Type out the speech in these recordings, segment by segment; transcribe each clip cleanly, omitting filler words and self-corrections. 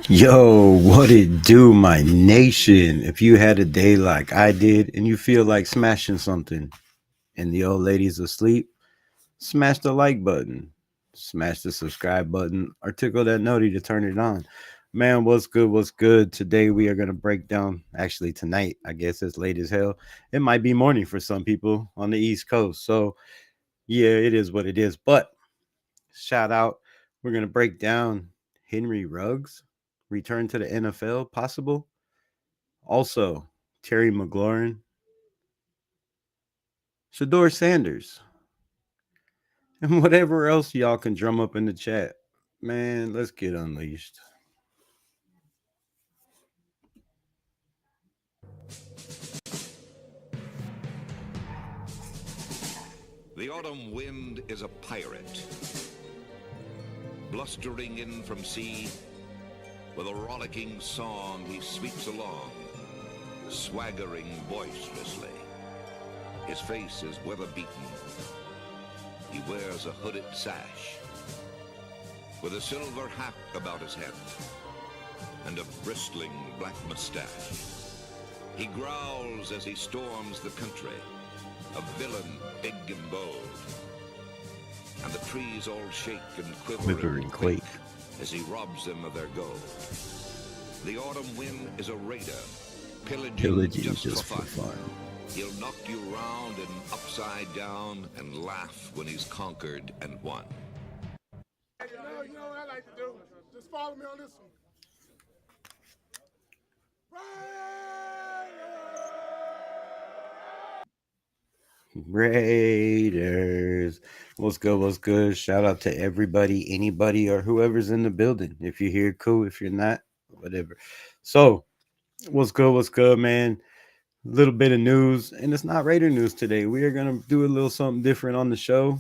Yo, what it do, my nation? If you had a day like I did and you feel like smashing something and the old lady's asleep, smash the like button, smash the subscribe button, or tickle that noti to turn it on. Man, what's good? What's good? Today we are going to break down, actually, tonight, I guess it's late as hell. It might be morning for some people on the East Coast. So, yeah, it is what it is. But shout out, we're going to break down Henry Ruggs return to the NFL possible. Also, Terry McLaurin, Shador Sanders, and whatever else y'all can drum up in the chat. Man, let's get unleashed. The autumn wind is a pirate, blustering in from sea. With a rollicking song, he sweeps along, swaggering boisterously. His face is weather-beaten. He wears a hooded sash, with a silver hat about his head, and a bristling black mustache. He growls as he storms the country, a villain big and bold. And the trees all shake and quiver and quake as he robs them of their gold. The autumn wind is a raider, pillaging just for fun. He'll knock you round and upside down and laugh when he's conquered and won. You know what I like to do? Just follow me on this one. Raiders. What's good? What's good? Shout out to everybody, anybody, or whoever's in the building. If you're here, cool. If you're not, whatever. So, what's good? What's good, man? A little bit of news, and it's not Raider news today. We are going to do a little something different on the show.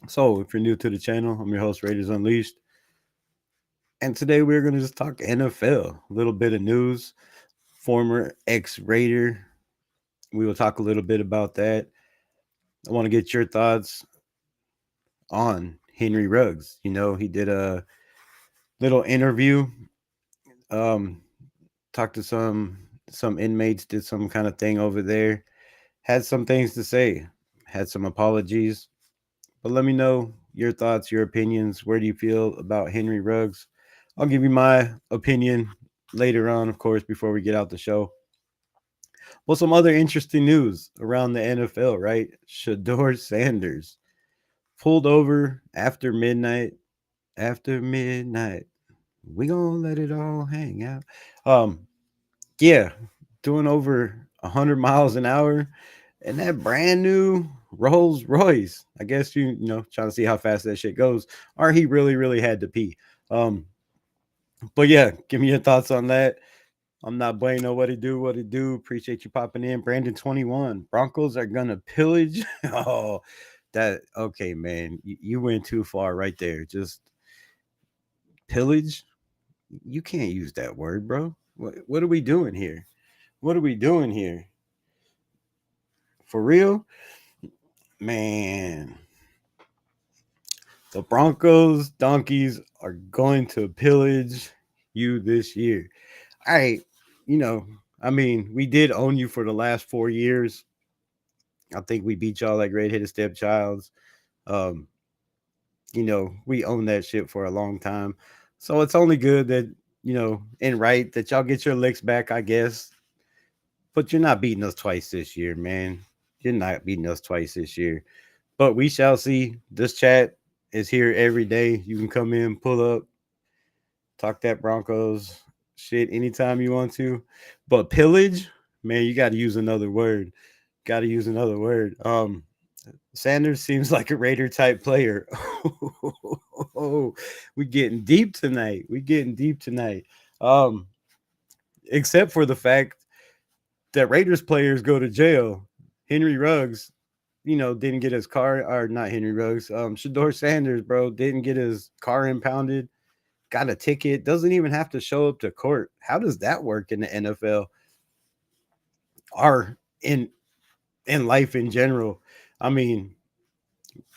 So, if you're new to the channel, I'm your host, Raiders Unleashed. And today we're going to just talk NFL, a little bit of news, former ex Raider. We will talk a little bit about that. I want to get your thoughts on Henry Ruggs. You know, he did a little interview, um, talked to some inmates, did some kind of thing over there, had some things to say, had some apologies. But let me know your thoughts, your opinions. Where do you feel about Henry Ruggs? I'll give you my opinion later on, of course, before we get out the show. Well, some other interesting news around the NFL, right? Shador Sanders pulled over after midnight. After midnight, we gonna let it all hang out. Um, yeah, doing over 100 miles an hour, and that brand new Rolls Royce. I guess you know trying to see how fast that shit goes, or he really had to pee. Um, but yeah, give me your thoughts on that. I'm not bueno. What it do? What it do? Appreciate you popping in. Brandon 21. Broncos are gonna pillage. Oh, that okay, man. You went too far right there. Just pillage. You can't use that word, bro. What are we doing here? What are we doing here? For real? Man. The Broncos donkeys are going to pillage you this year. All right, you know, I mean, we did own you for the last 4 years. I think we beat y'all like red-headed stepchilds. Um, we owned that shit for a long time. So it's only good that, and right that y'all get your licks back, I guess. But you're not beating us twice this year, man. You're not beating us twice this year. But we shall see. This chat is here every day. You can come in, pull up, talk that Broncos shit anytime you want to. But pillage, man, you got to use another word. Got to use another word. Sanders seems like a Raider type player. We getting deep tonight. We getting deep tonight. Um, except for the fact that Raiders players go to jail. Henry Ruggs, didn't get his car, or not Henry Ruggs, Shador Sanders, bro, didn't get his car impounded, got a ticket, doesn't even have to show up to court. How does that work in the NFL or in life in general? I mean,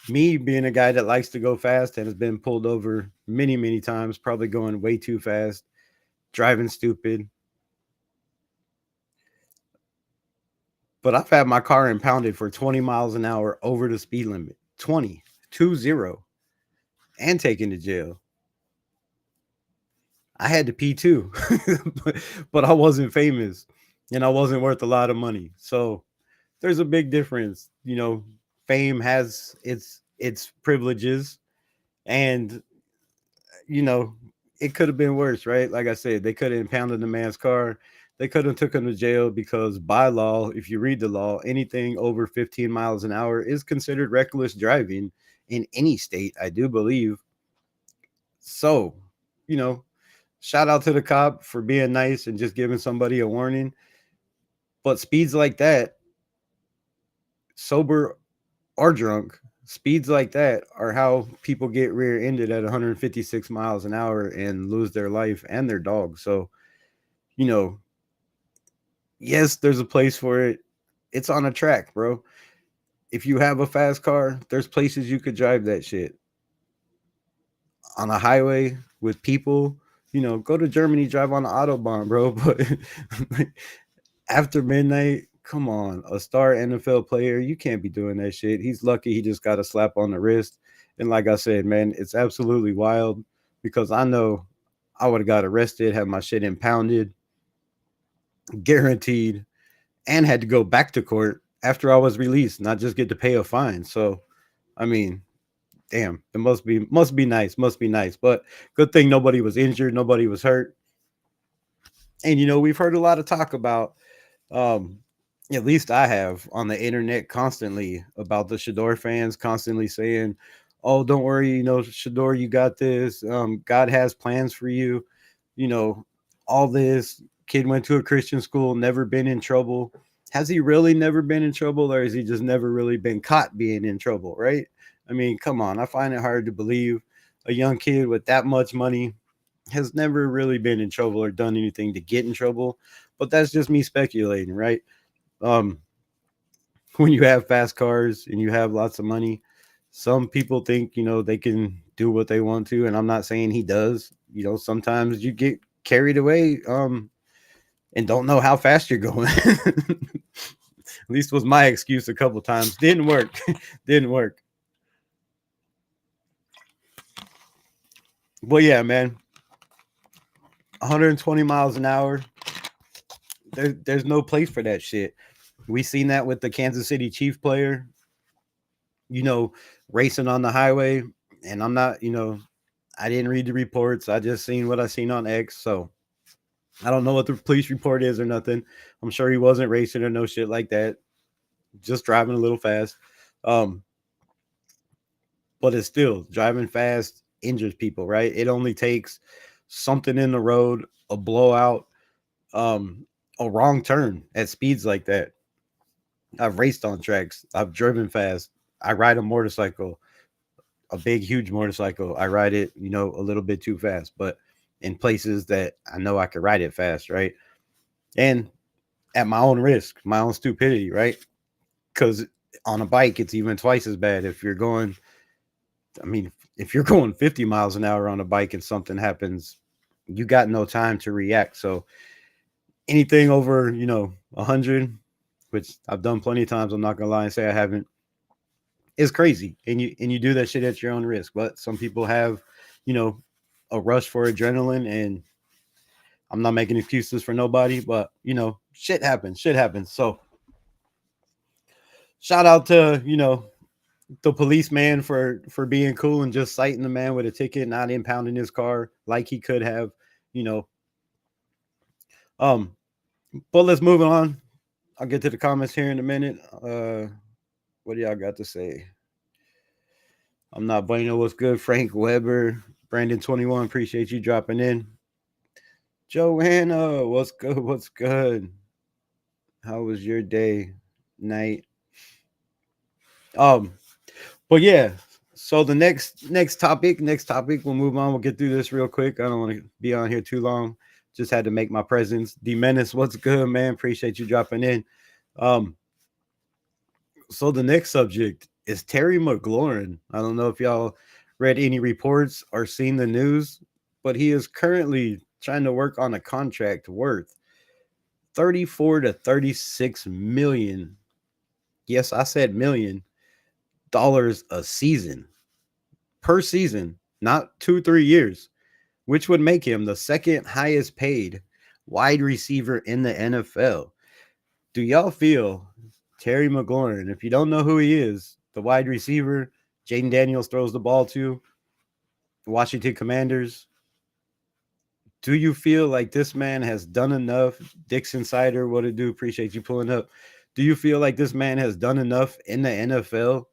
Me being a guy that likes to go fast and has been pulled over many, many times, probably going way too fast, driving stupid. But I've had my car impounded for 20 miles an hour over the speed limit. 20, 20, and taken to jail. I had to pee too, but I wasn't famous and I wasn't worth a lot of money. So there's a big difference. Fame has its privileges, and you know, it could have been worse, right? Like I said, they could have impounded the man's car. They could have took him to jail because by law, if you read the law, anything over 15 miles an hour is considered reckless driving in any state, I do believe. So, you know, shout out to the cop for being nice and just giving somebody a warning. But speeds like that, sober or drunk, speeds like that are how people get rear-ended at 156 miles an hour and lose their life and their dog. So, you know, yes, there's a place for it. It's on a track, bro. If you have a fast car, there's places you could drive that shit. On a highway with people, go to Germany, drive on the Autobahn, bro. But after midnight, come on, a star NFL player, you can't be doing that shit. He's lucky he just got a slap on the wrist. And like I said, man, it's absolutely wild because I know I would have got arrested, had my shit impounded, guaranteed, and had to go back to court after I was released, not just get to pay a fine. So, I mean, damn, it must be nice, must be nice. But good thing nobody was injured, nobody was hurt. And we've heard a lot of talk about, um, at least I have on the internet constantly about the Shador fans constantly saying, "Oh, don't worry, Shador, you got this. God has plans for you." You know, all this kid went to a Christian school, never been in trouble. Has he really never been in trouble, or has he just never really been caught being in trouble? Right? I mean, come on. I find it hard to believe a young kid with that much money has never really been in trouble or done anything to get in trouble. But that's just me speculating, right? Um, when you have fast cars and you have lots of money, some people think, they can do what they want to. And I'm not saying he does. Sometimes you get carried away and don't know how fast you're going. At least was my excuse a couple times. Didn't work. Didn't work. But yeah, man, 120 miles an hour. There's no place for that shit. We seen that with the Kansas City Chief player, you know, racing on the highway. And I'm not, I didn't read the reports. I just seen what I seen on X. So I don't know what the police report is or nothing. I'm sure he wasn't racing or no shit like that. Just driving a little fast. Um, but it's still driving fast injures people, right? It only takes something in the road, a blowout, um, a wrong turn at speeds like that. I've raced on tracks. I've driven fast. I ride a motorcycle, a big, huge motorcycle. I ride it, a little bit too fast, but in places that I know I could ride it fast, right? And at my own risk, my own stupidity, right? Because on a bike, it's even twice as bad. I mean, if you're going 50 miles an hour on a bike and something happens, you got no time to react. So anything over, 100, which I've done plenty of times, I'm not gonna lie and say I haven't, is crazy. And you do that shit at your own risk. But some people have, you know, a rush for adrenaline, and I'm not making excuses for nobody, but shit happens. Shit happens. So shout out to, the policeman for being cool and just citing the man with a ticket, not impounding his car like he could have, you know. Um, but let's move on. I'll get to the comments here in a minute. What do y'all got to say? I'm not bueno. What's good, Frank Weber, Brandon 21? Appreciate you dropping in. Joanna, what's good? What's good? How was your day, night? Um, but yeah. So the next topic, we'll move on. We'll get through this real quick. I don't want to be on here too long. Just had to make my presence. D Menace, what's good, man? Appreciate you dropping in. Um, so the next subject is Terry McLaurin. I don't know if y'all read any reports or seen the news, but he is currently trying to work on a contract worth 34 to 36 million. Yes, I said million dollars a season per season, not 2 3 years, which would make him the second highest paid wide receiver in the NFL. Do y'all feel Terry McLaurin, if you don't know who he is, the wide receiver Jaden Daniels throws the ball to, Washington Commanders, do you feel like this man has done enough? Dixon Sider, what it do? Appreciate you pulling up. Do you feel like this man has done enough in the NFL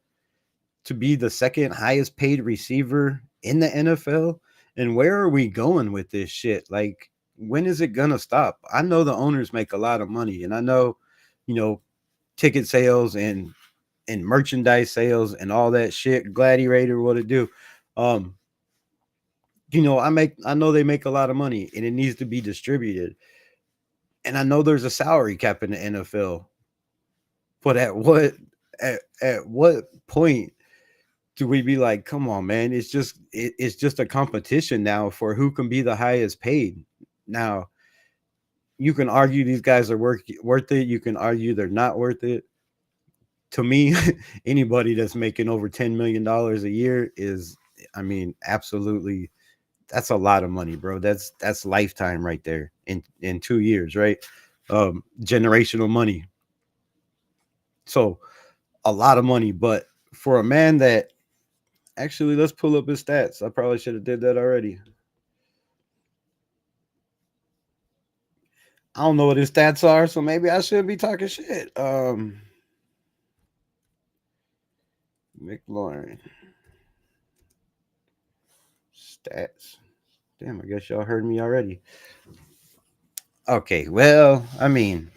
to be the second highest paid receiver in the NFL? And where are we going with this shit? Like, when is it gonna stop? I know the owners make a lot of money, and I know, you know, ticket sales and merchandise sales and all that shit. Gladiator, what it do? Um, I know they make a lot of money, and it needs to be distributed. And I know there's a salary cap in the NFL, but at what point do we be like, come on, man? It's just a competition now for who can be the highest paid. Now you can argue these guys are worth it. You can argue they're not worth it. To me, anybody that's making over $10 million a year is, I mean, absolutely, that's a lot of money, bro. That's lifetime right there in 2 years, right? Generational money. So a lot of money, but for a man that actually, let's pull up his stats. I probably should have did that already. I don't know what his stats are, so maybe I shouldn't be talking shit. McLaurin stats. Damn, I guess y'all heard me already. Okay, well, I mean,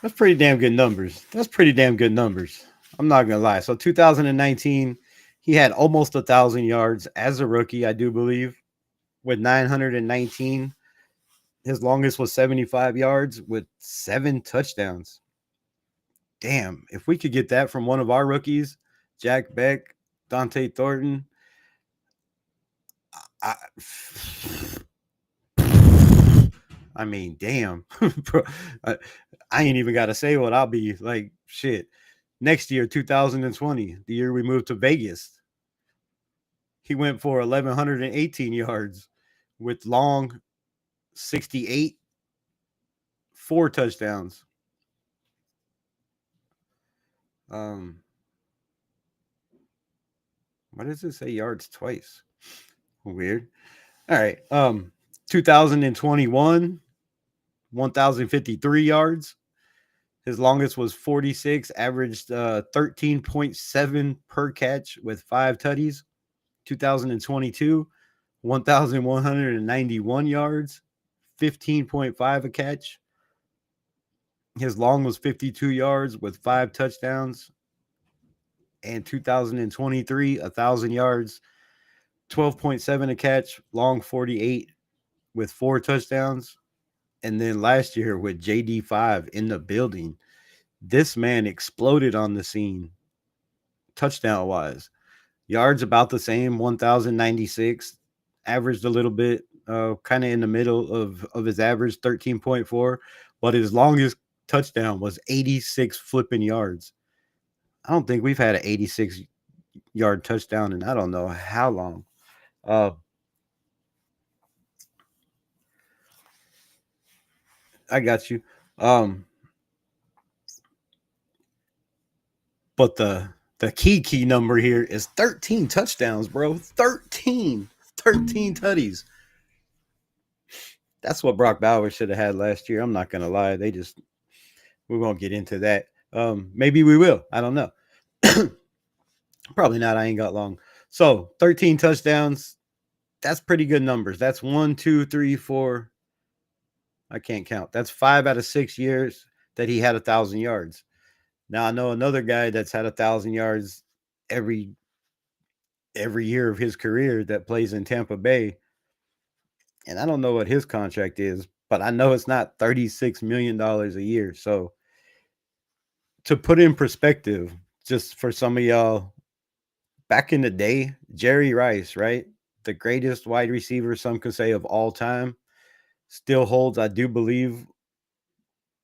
that's pretty damn good numbers. That's pretty damn good numbers. I'm not gonna lie. So 2019, he had almost 1,000 yards as a rookie, I do believe, with 919. His longest was 75 yards with 7 touchdowns. Damn, if we could get that from one of our rookies, Jack Beck, Dante Thornton, I, I mean, damn, bro, I, I ain't even got to say what I'll be like. Shit, next year, 2020, the year we moved to Vegas, he went for 1,118 yards with long 68, 4 touchdowns. Um, why does it say yards twice? Weird. All right. 2021, 1,053 yards. His longest was 46, averaged 13.7 per catch with 5 tutties. 2022, 1,191 yards, 15.5 a catch. His long was 52 yards with 5 touchdowns. And 2023, 1,000 yards, 12.7 a catch, long 48 with 4 touchdowns. And then last year with JD5 in the building, this man exploded on the scene touchdown wise. Yards about the same, 1,096, averaged a little bit, kind of in the middle of his average, 13.4. But his longest touchdown was 86 flipping yards. I don't think we've had an 86-yard touchdown in I don't know how long. Uh, I got you. Um, but the key number here is 13 touchdowns, bro. 13 tutties. That's what Brock Bowers should have had last year. I'm not gonna lie. We won't get into that. Maybe we will. I don't know. Probably not. I ain't got long. So 13 touchdowns. That's pretty good numbers. That's 1, 2, 3, 4. I can't count. That's 5 out of 6 years that he had 1,000 yards. Now I know another guy that's had 1,000 yards every every year of his career that plays in Tampa Bay, and I don't know what his contract is, but I know it's not $36 million a year. So to put in perspective, just for some of y'all, back in the day, Jerry Rice, right? The greatest wide receiver, some could say, of all time, still holds, I do believe,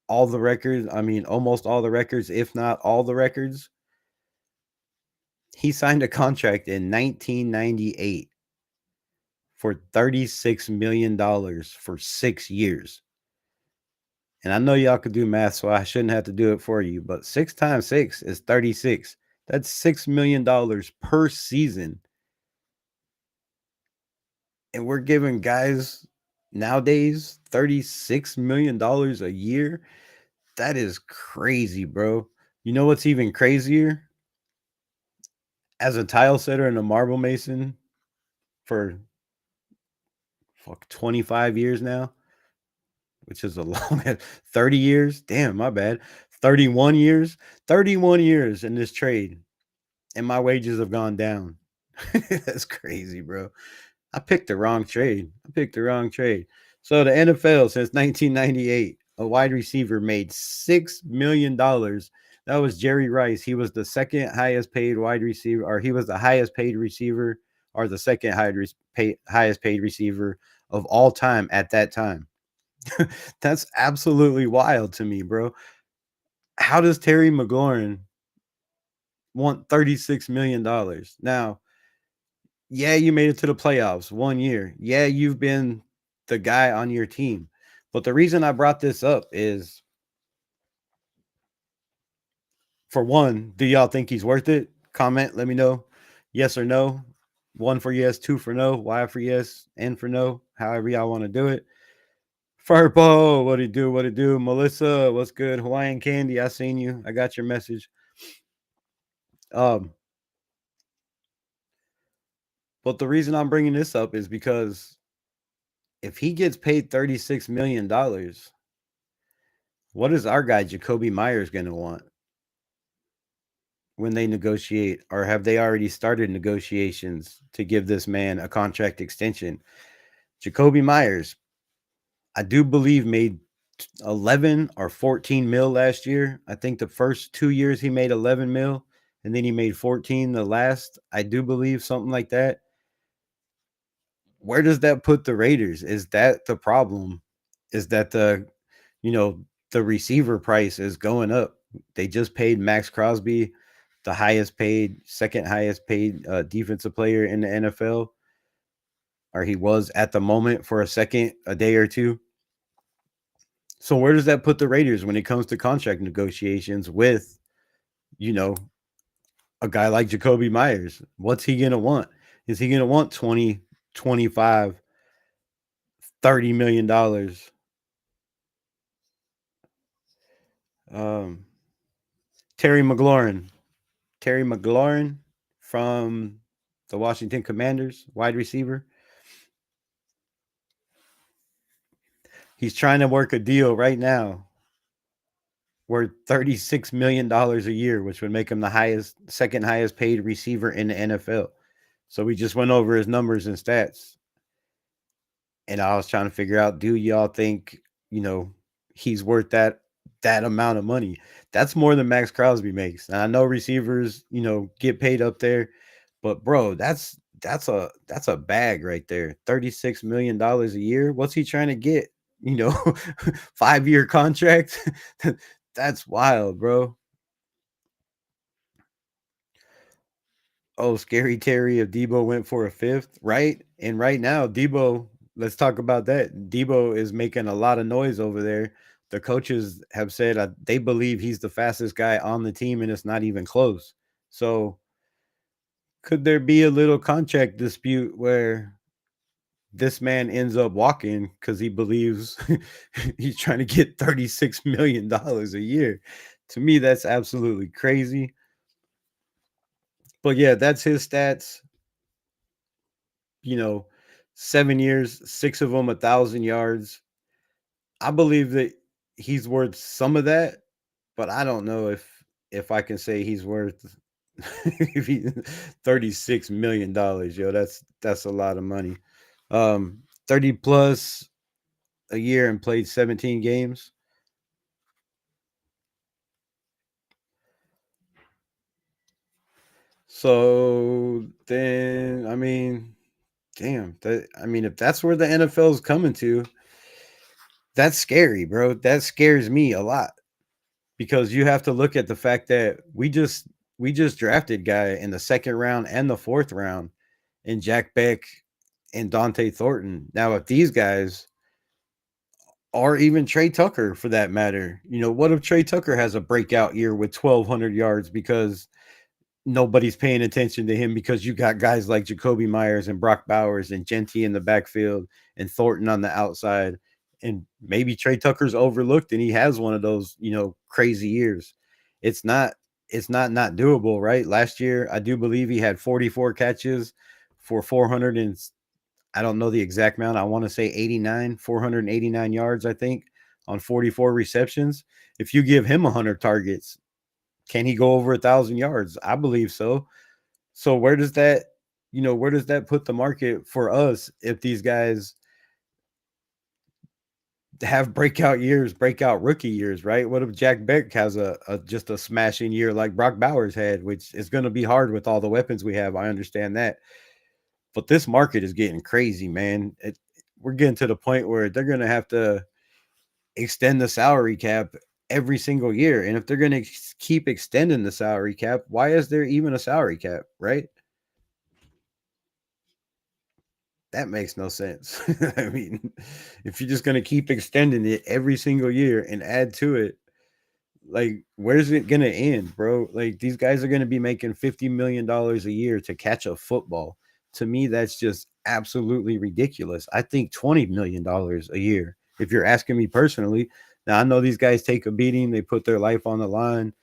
all the records. I mean, almost all the records, if not all the records. He signed a contract in 1998 for $36 million for 6 years. And I know y'all could do math, so I shouldn't have to do it for you. But six times six is 36. That's $6 million per season. And we're giving guys nowadays $36 million a year. That is crazy, bro. You know what's even crazier? As a tile setter and a marble mason for 25 years now, which is a long 30 years. Damn, my bad. 31 years. 31 years in this trade. And my wages have gone down. That's crazy, bro. I picked the wrong trade. I picked the wrong trade. So the NFL since 1998, a wide receiver made $6 million. That was Jerry Rice. He was the second highest paid wide receiver, or he was the highest paid receiver, or the second highest paid receiver of all time at that time. That's absolutely wild to me, bro. How does Terry McLaurin want $36 million? Now, yeah, you made it to the playoffs 1 year. Yeah, you've been the guy on your team. But the reason I brought this up is, for one, do y'all think he's worth it? Comment, let me know. Yes or no. One for yes, two for no, Y for yes, N for no, however y'all want to do it. Furpo, what it do? What it do? Melissa, what's good? Hawaiian Candy, I seen you. I got your message. Um, but the reason I'm bringing this up is because if he gets paid $36 million, what is our guy Jacoby Myers going to want when they negotiate, or have they already started negotiations to give this man a contract extension? Jacoby Myers, I do believe, made 11 or 14 mil last year. I think the first 2 years he made 11 mil, and then he made 14 the last, I do believe, something like that. Where does that put the Raiders? Is that the problem? Is that you know, the receiver price is going up? They just paid Max Crosby the highest paid, second highest paid defensive player in the NFL, or he was at the moment for a day or two. So where does that put the Raiders when it comes to contract negotiations with, you know, a guy like Jacoby Myers? What's he going to want? Is he going to want 20, 25, $30 million? Um, Terry McLaurin. Terry McLaurin from the Washington Commanders, wide receiver. He's trying to work a deal right now worth $36 million a year, which would make him the second highest paid receiver in the NFL. So we just went over his numbers and stats. And I was trying to figure out, do y'all think, you know, he's worth that amount of money? That's more than Max Crosby makes. And I know receivers, get paid up there, but bro, that's a bag right there. $36 million a year. What's he trying to get? You know, 5-year contract. That's wild, bro. Oh, scary Terry, if Debo went for a fifth, right? And right now, Debo, let's talk about that. Debo is making a lot of noise over there. The coaches have said they believe he's the fastest guy on the team, and it's not even close. So, could there be a little contract dispute where this man ends up walking because he believes he's trying to get $36 million a year? To me, that's absolutely crazy. But yeah, that's his stats. you know, 7 years, six of them 1,000 yards. I believe that he's worth some of that, but I don't know if I can say he's worth if he, $36 million. Yo, that's a lot of money. 30 plus. a year and played 17 games. So then, I mean, damn, that I mean, if that's where the NFL is coming to, that's scary, bro. That scares me a lot because you have to look at the fact that we just drafted guy in the second round and the fourth round in Jack Beck and Dante Thornton. Now, if these guys, or even Trey Tucker for that matter, what if Trey Tucker has a breakout year with 1,200 yards because nobody's paying attention to him because you got guys like Jacoby Myers and Brock Bowers and Genty in the backfield and Thornton on the outside. And maybe Trey Tucker's overlooked and he has one of those, crazy years. It's not it's not doable, right? Last year, I do believe he had 44 catches for 400 and I don't know the exact amount. I want to say 489 yards, I think, on 44 receptions. If you give him 100 targets, can he go over 1,000 yards? I believe so. So where does that put the market for us if these guys have breakout years, breakout rookie years, right? What if Jack Beck has a just a smashing year like Brock Bowers had, which is going to be hard with all the weapons we have. I understand that, but this market is getting crazy, man. We're getting to the point where they're going to have to extend the salary cap every single year. And if they're going to keep extending the salary cap, why is there even a salary cap, right? That makes no sense. I mean, if you're just going to keep extending it every single year and add to it, like, where's it going to end, bro? Like, these guys are going to be making $50 million a year to catch a football. To me, that's just absolutely ridiculous. I think $20 million a year, if you're asking me personally. Now, I know these guys take a beating, they put their life on the line,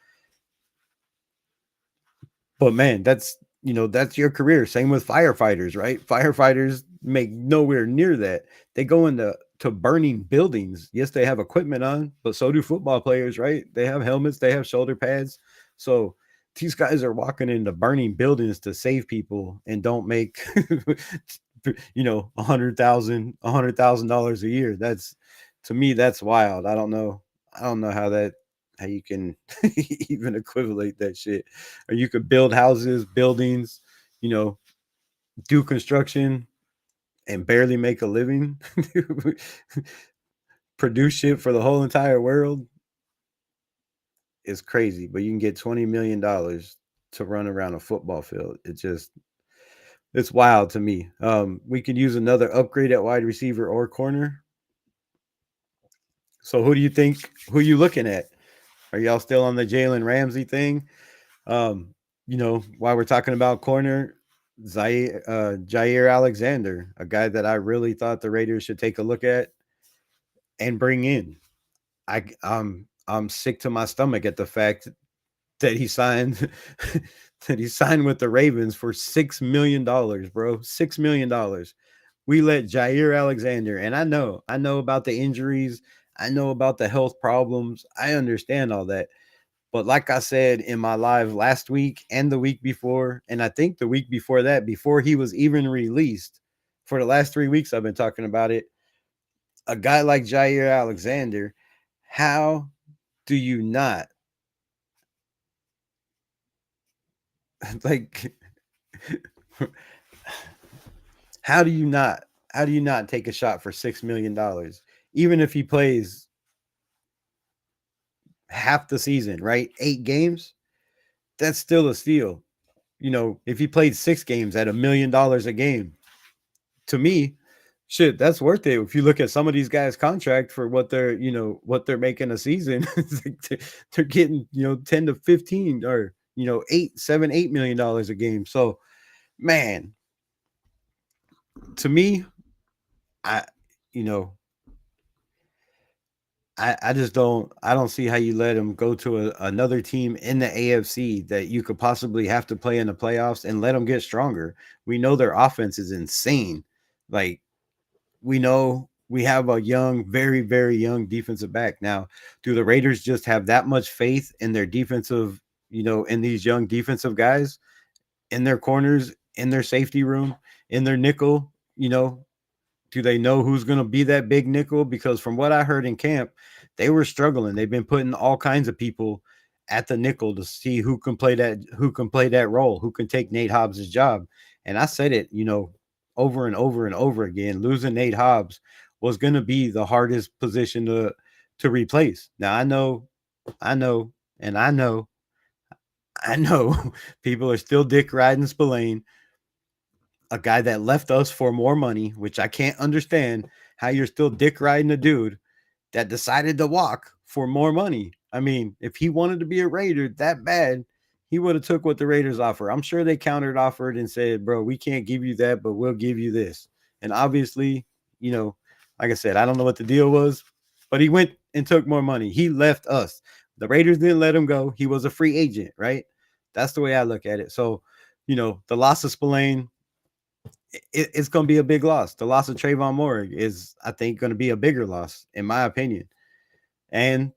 but man, that's your career. Same with firefighters, right? Firefighters make nowhere near that. They go into burning buildings. Yes, they have equipment on, but so do football players, right? They have helmets, they have shoulder pads. So these guys are walking into burning buildings to save people and don't make $100,000 a year. That's, to me, that's wild. I don't know how you can even equivalent that shit. Or you could build houses, buildings, you know, do construction and barely make a living, produce shit for the whole entire world is crazy. But you can get $20 million to run around a football field. It's wild to me. We could use another upgrade at wide receiver or corner. So who do you think? Who you looking at? Are y'all still on the Jalen Ramsey thing? While we're talking about corner, Jair Alexander, a guy that I really thought the Raiders should take a look at and bring in. I'm sick to my stomach at the fact that he signed that he signed with the Ravens for $6 million, bro. $6 million. We let Jair Alexander, and I know about the injuries, I know about the health problems, I understand all that. But like I said in my live last week and the week before, and I think the week before that, before he was even released, for the last 3 weeks I've been talking about it. A guy like Jair Alexander, how do you not like how do you not take a shot for $6 million, even if he plays half the season, right? 8 games, that's still a steal. If he played 6 games at $1 million a game, to me, shit, that's worth it. If you look at some of these guys' contract for what they're making a season, they're getting 10 to 15 or 8 7 $8 million a game. So, man, to me, I you know I just don't see how you let him go to another team in the AFC that you could possibly have to play in the playoffs and let them get stronger. We know their offense is insane. Like, we know we have a young, very, very young defensive back. Now, do the Raiders just have that much faith in their defensive, in these young defensive guys, in their corners, in their safety room, in their nickel, Do they know who's going to be that big nickel? Because from what I heard in camp, they were struggling. They've been putting all kinds of people at the nickel to see who can play that role, who can take Nate Hobbs' job. And I said it, over and over and over again. Losing Nate Hobbs was going to be the hardest position to replace. Now I know, and I know people are still dick riding Spillane, a guy that left us for more money, which I can't understand how you're still dick riding a dude that decided to walk for more money. I mean, if he wanted to be a Raider that bad, he would have took what the Raiders offer. I'm sure they countered offered and said, "Bro, we can't give you that, but we'll give you this." And obviously, like I said, I don't know what the deal was, but he went and took more money. He left us. The Raiders didn't let him go. He was a free agent, right? That's the way I look at it. So, the loss of Spillane, it's going to be a big loss. The loss of Trayvon Moore is, I think, going to be a bigger loss, in my opinion. And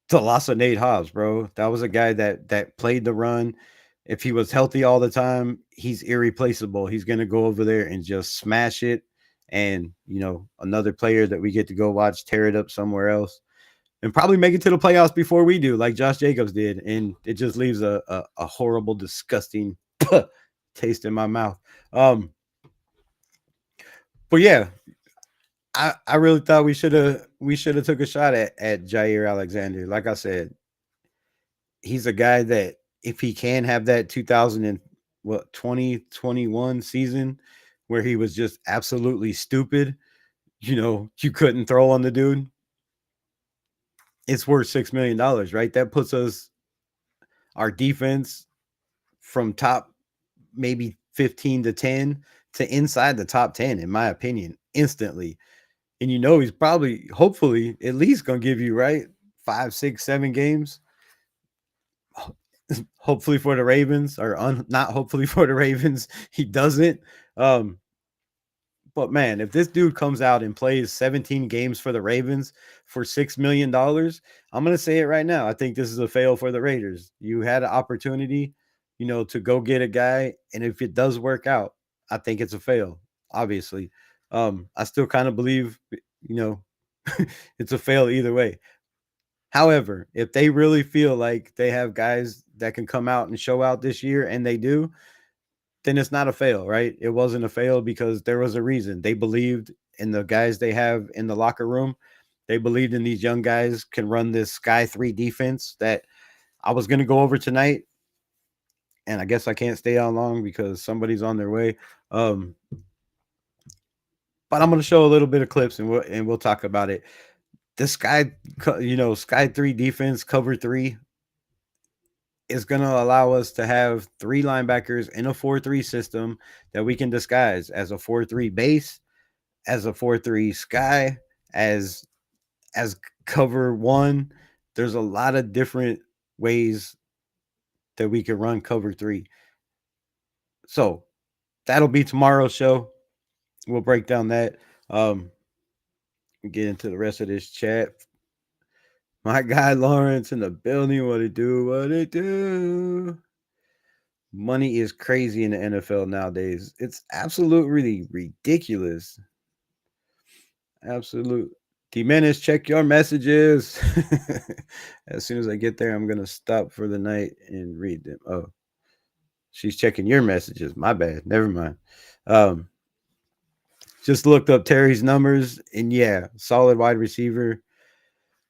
the loss of Nate Hobbs, bro. That was a guy that played the run. If he was healthy all the time, he's irreplaceable. He's going to go over there and just smash it. And, another player that we get to go watch tear it up somewhere else and probably make it to the playoffs before we do, like Josh Jacobs did. And it just leaves a horrible, disgusting taste in my mouth. But yeah, I really thought we should have took a shot at Jair Alexander. Like I said, he's a guy that if he can have that 2021 season where he was just absolutely stupid, you couldn't throw on the dude. It's worth $6 million, right? That puts us our defense from top maybe 15 to 10 to inside the top 10, in my opinion, instantly. And he's probably, hopefully, at least gonna give you right 5, 6, 7 games. Hopefully for the Ravens, or not hopefully for the Ravens, he doesn't. Um, but man, if this dude comes out and plays 17 games for the Ravens for $6 million, I'm gonna say it right now. I think this is a fail for the Raiders. You had an opportunity, to go get a guy, and if it does work out, I think it's a fail. Obviously, I still kind of believe, you know, it's a fail either way. However, if they really feel like they have guys that can come out and show out this year, and they do, then it's not a fail, right? It wasn't a fail because there was a reason. They believed in the guys they have in the locker room. They believed in these young guys can run this Sky 3 defense that I was going to go over tonight. And I guess I can't stay on long because somebody's on their way. But I'm going to show a little bit of clips, and we'll talk about it. The Sky 3 defense, cover 3, is going to allow us to have 3 linebackers in a 4-3 system that we can disguise as a 4-3 base, as a 4-3 sky, as cover 1. There's a lot of different ways that we can run cover 3. So that'll be tomorrow's show. We'll break down that. Get into the rest of this chat. My guy Lawrence in the building. What it do? What it do? Money is crazy in the NFL nowadays. It's absolutely ridiculous. Absolute. D-Menace, check your messages. As soon as I get there, I'm going to stop for the night and read them. Oh, she's checking your messages. My bad. Never mind. Just looked up Terry's numbers, and yeah, solid wide receiver.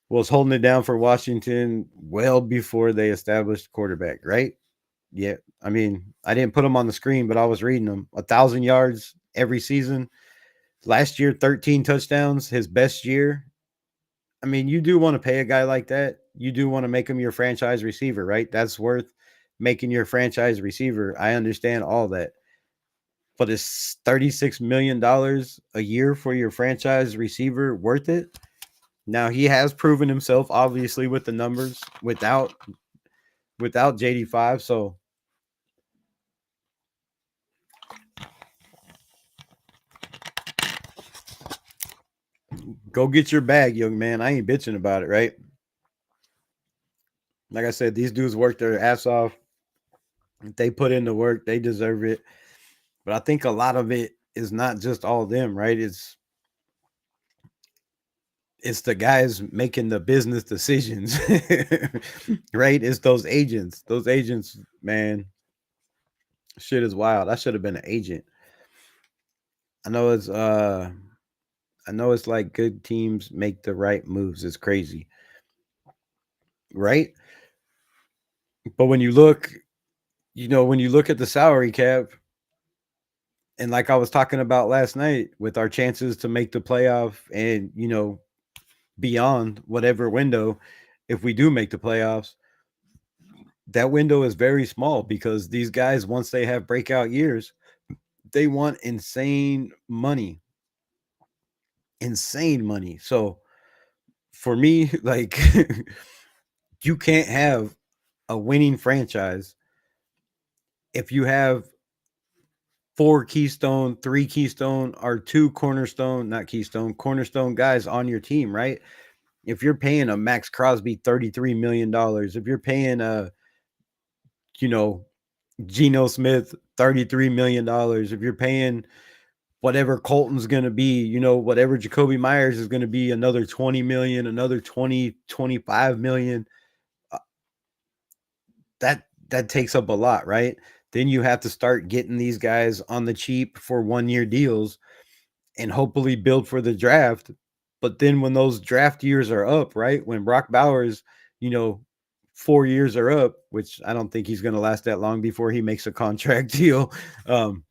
Was holding it down for Washington well before they established quarterback, right? Yeah. I mean, I didn't put them on the screen, but I was reading them. 1,000 yards every season. Last year, 13 touchdowns, his best year. I mean, you do want to pay a guy like that. You do want to make him your franchise receiver, right? That's worth making your franchise receiver. I understand all that. But is $36 million a year for your franchise receiver worth it? Now he has proven himself, obviously, with the numbers without JD5. So go get your bag, young man. I ain't bitching about it, right? Like I said, these dudes work their ass off. If they put in the work, they deserve it. But I think a lot of it is not just all them, right? It's the guys making the business decisions, right? It's those agents. Those agents, man, shit is wild. I should have been an agent. I know it's I know it's like good teams make the right moves. It's crazy, right? But when you look, when you look at the salary cap, and like I was talking about last night with our chances to make the playoff and, beyond whatever window, if we do make the playoffs, that window is very small because these guys, once they have breakout years, they want insane money. So for me, like, you can't have a winning franchise if you have four keystone, three keystone, or two cornerstone, not keystone, cornerstone guys on your team, right? If you're paying a Max Crosby $33 million, if you're paying a, you know, Geno Smith $33 million, if you're paying whatever Colton's going to be, whatever Jacoby Myers is going to be, another 20 million, another 20, 25 million, uh, that takes up a lot, right? Then you have to start getting these guys on the cheap for 1 year deals and hopefully build for the draft. But then when those draft years are up, right? When Brock Bowers, you know, 4 years are up, which I don't think he's going to last that long before he makes a contract deal. Um,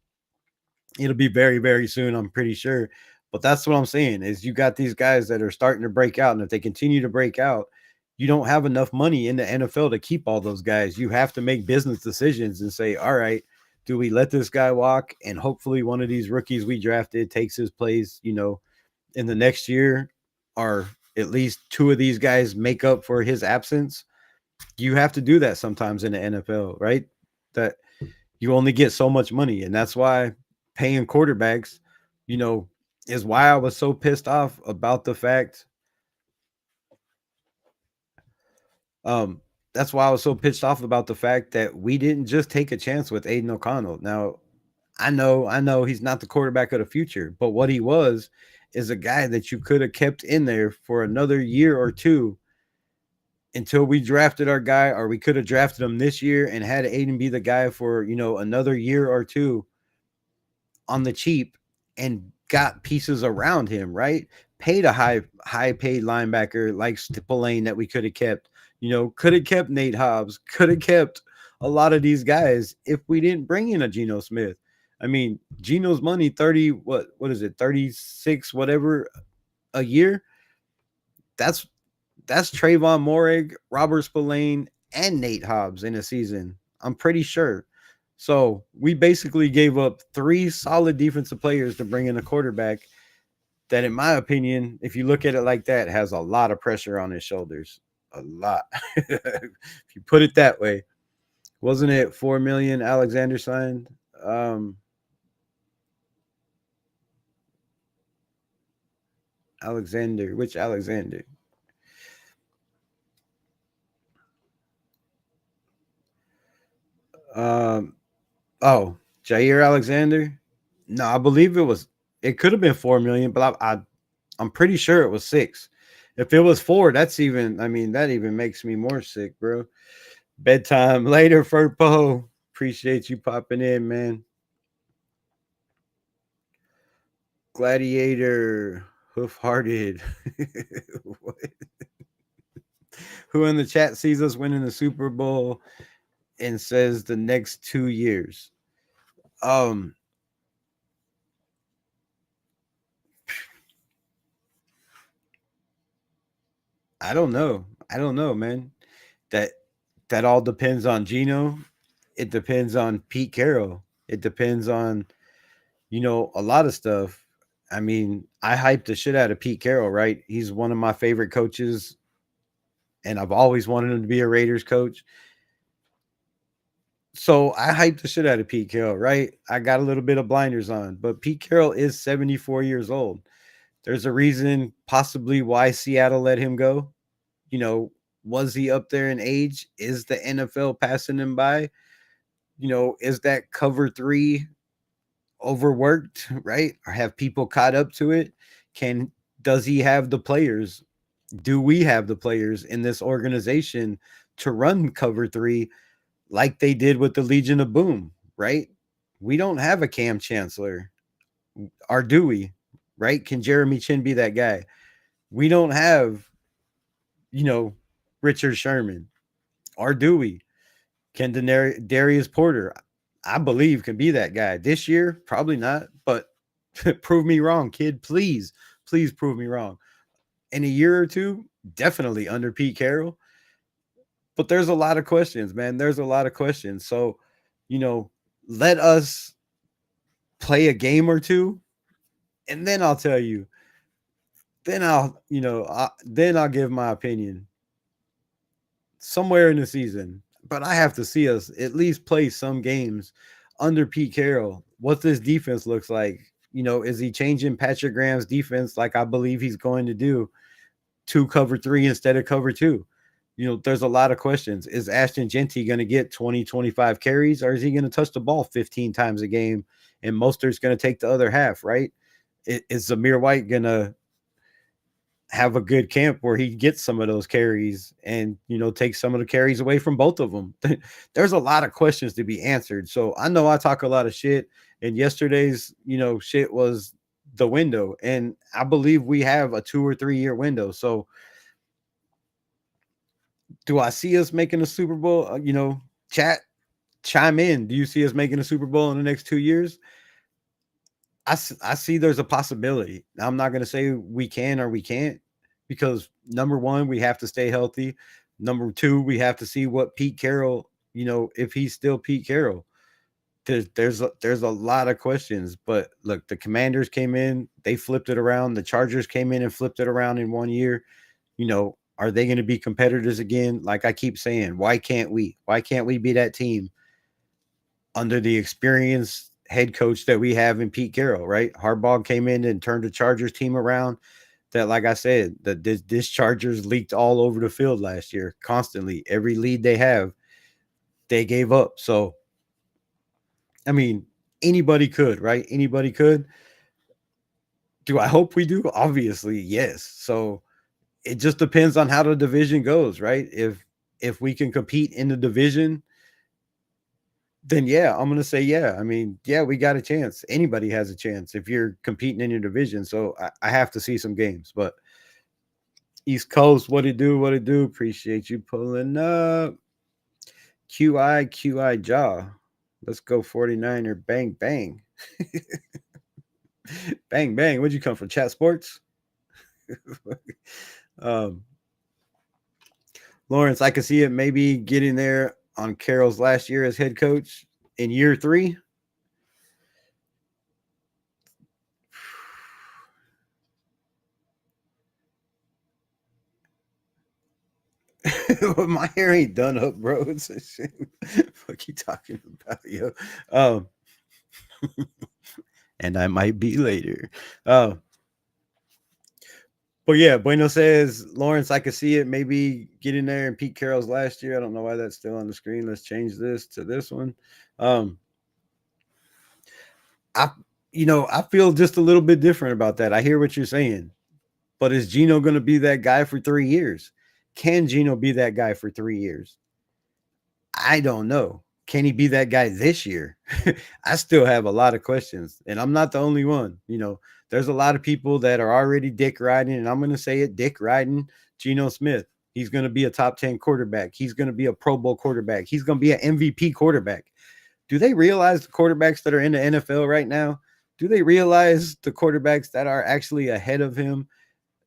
it'll be very, very soon, I'm pretty sure. But that's what I'm saying is you got these guys that are starting to break out, and if they continue to break out, you don't have enough money in the NFL to keep all those guys. You have to make business decisions and say, all right, do we let this guy walk and hopefully one of these rookies we drafted takes his place, in the next year, or at least two of these guys make up for his absence? You have to do that sometimes in the NFL, right? That you only get so much money. And that's why paying quarterbacks, you know, is why I was so pissed off about the fact. Um, that's why I was so pissed off about the fact that we didn't just take a chance with Aiden O'Connell. Now, I know he's not the quarterback of the future, but what he was is a guy that you could have kept in there for another year or two until we drafted our guy, or we could have drafted him this year and had Aiden be the guy for, another year or two on the cheap and got pieces around him, right? Paid a high paid linebacker like Spillane that we could have kept. Could have kept Nate Hobbs, could have kept a lot of these guys if we didn't bring in a Geno Smith. I mean, Geno's money 30, what is it, 36 whatever a year? That's that's Trayvon Morig, Robert Spillane, and Nate Hobbs in a season. I'm pretty sure. So we basically gave up three solid defensive players to bring in a quarterback that, in my opinion, if you look at it like that, has a lot of pressure on his shoulders. A lot. If you put it that way. Wasn't it 4 million Alexander signed? Um Alexander, which Alexander? Um oh, Jair Alexander? No, I believe it could have been 4 million, but I'm pretty sure it was six. If it was four, that's even, I mean, that even makes me more sick, bro. Bedtime later, Furpo. Appreciate you popping in, man. Gladiator, hoof hearted. Who in the chat sees us winning the Super Bowl and says the next 2 years? Um, I don't know. I don't know, man. That that all depends on Gino. It depends on Pete Carroll. It depends on, a lot of stuff. I mean, I hyped the shit out of Pete Carroll, right? He's one of my favorite coaches, and I've always wanted him to be a Raiders coach. So I hyped the shit out of Pete Carroll, right? I got a little bit of blinders on, but Pete Carroll is 74 years old. There's a reason possibly why Seattle let him go. You know, was he up there in age? Is the NFL passing him by? Is that cover three overworked, right? Or have people caught up to it? Can Does he have the players? Do we have the players in this organization to run cover three like they did with the Legion of Boom, right? We don't have a Cam Chancellor, or do we? Right? Can Jeremy Chin be that guy? We don't have, you know, Richard Sherman, or do we? Can Darius Porter, I believe, can be that guy this year? Probably not, but prove me wrong, kid. Please, please prove me wrong. In a year or two, definitely under Pete Carroll. But there's a lot of questions, man. There's a lot of questions. So, you know, let us play a game or two, and then I'll tell you. Then then I'll give my opinion somewhere in the season. But I have to see us at least play some games under Pete Carroll. What this defense looks like. Is he changing Patrick Graham's defense like I believe he's going to do to cover three instead of cover two? There's a lot of questions. Is Ashton Genty going to get 20, 25 carries, or is he going to touch the ball 15 times a game and Mostert's going to take the other half, right? Is Zamir White going to have a good camp where he gets some of those carries and take some of the carries away from both of them? There's a lot of questions to be answered. So I know I talk a lot of shit, and yesterday's shit was the window, and I believe we have a 2 or 3 year window. So do I see us making a Super Bowl? Chat, chime in. Do you see us making a Super Bowl in the next 2 years? I see there's a possibility. I'm not going to say we can or we can't, because number one, we have to stay healthy. Number two, we have to see what Pete Carroll, if he's still Pete Carroll. There's a lot of questions. But look, the Commanders came in, they flipped it around. The Chargers came in and flipped it around in 1 year. Are they going to be competitors again? Like I keep saying, why can't we? Why can't we be that team under the experienced head coach that we have in Pete Carroll, right? Harbaugh came in and turned the Chargers team around. That, like I said, that this Chargers leaked all over the field last year, constantly. Every lead they have, they gave up. So, I mean, anybody could, right? Anybody could. Do I hope we do? Obviously, yes. So it just depends on how the division goes, right? If we can compete in the division, then yeah, I'm gonna say yeah. I mean, yeah, we got a chance. Anybody has a chance if you're competing in your division. So I have to see some games. But East Coast, what it do? What it do? Appreciate you pulling up. QI Jaw. Let's go 49er. Bang bang. Bang bang. Where'd you come from? Chat Sports? um Lawrence, I could see it maybe getting there on Carroll's last year as head coach in year 3. My hair ain't done up, bro. It's a shit. What you talking about, yo? Um, and I might be later. Uh, but yeah, Bueno says, Lawrence, I could see it maybe getting there in Pete Carroll's last year. I don't know why that's still on the screen. Let's change this to this one. Um, I I feel just a little bit different about that. I hear what you're saying, but is Gino going to be that guy for 3 years? Can Gino be that guy for 3 years? I don't know. Can he be that guy this year? I still have a lot of questions, and I'm not the only one. There's a lot of people that are already dick riding, and I'm going to say it, dick riding Geno Smith. He's going to be a top 10 quarterback. He's going to be a Pro Bowl quarterback. He's going to be an MVP quarterback. Do they realize the quarterbacks that are in the NFL right now? Do they realize the quarterbacks that are actually ahead of him?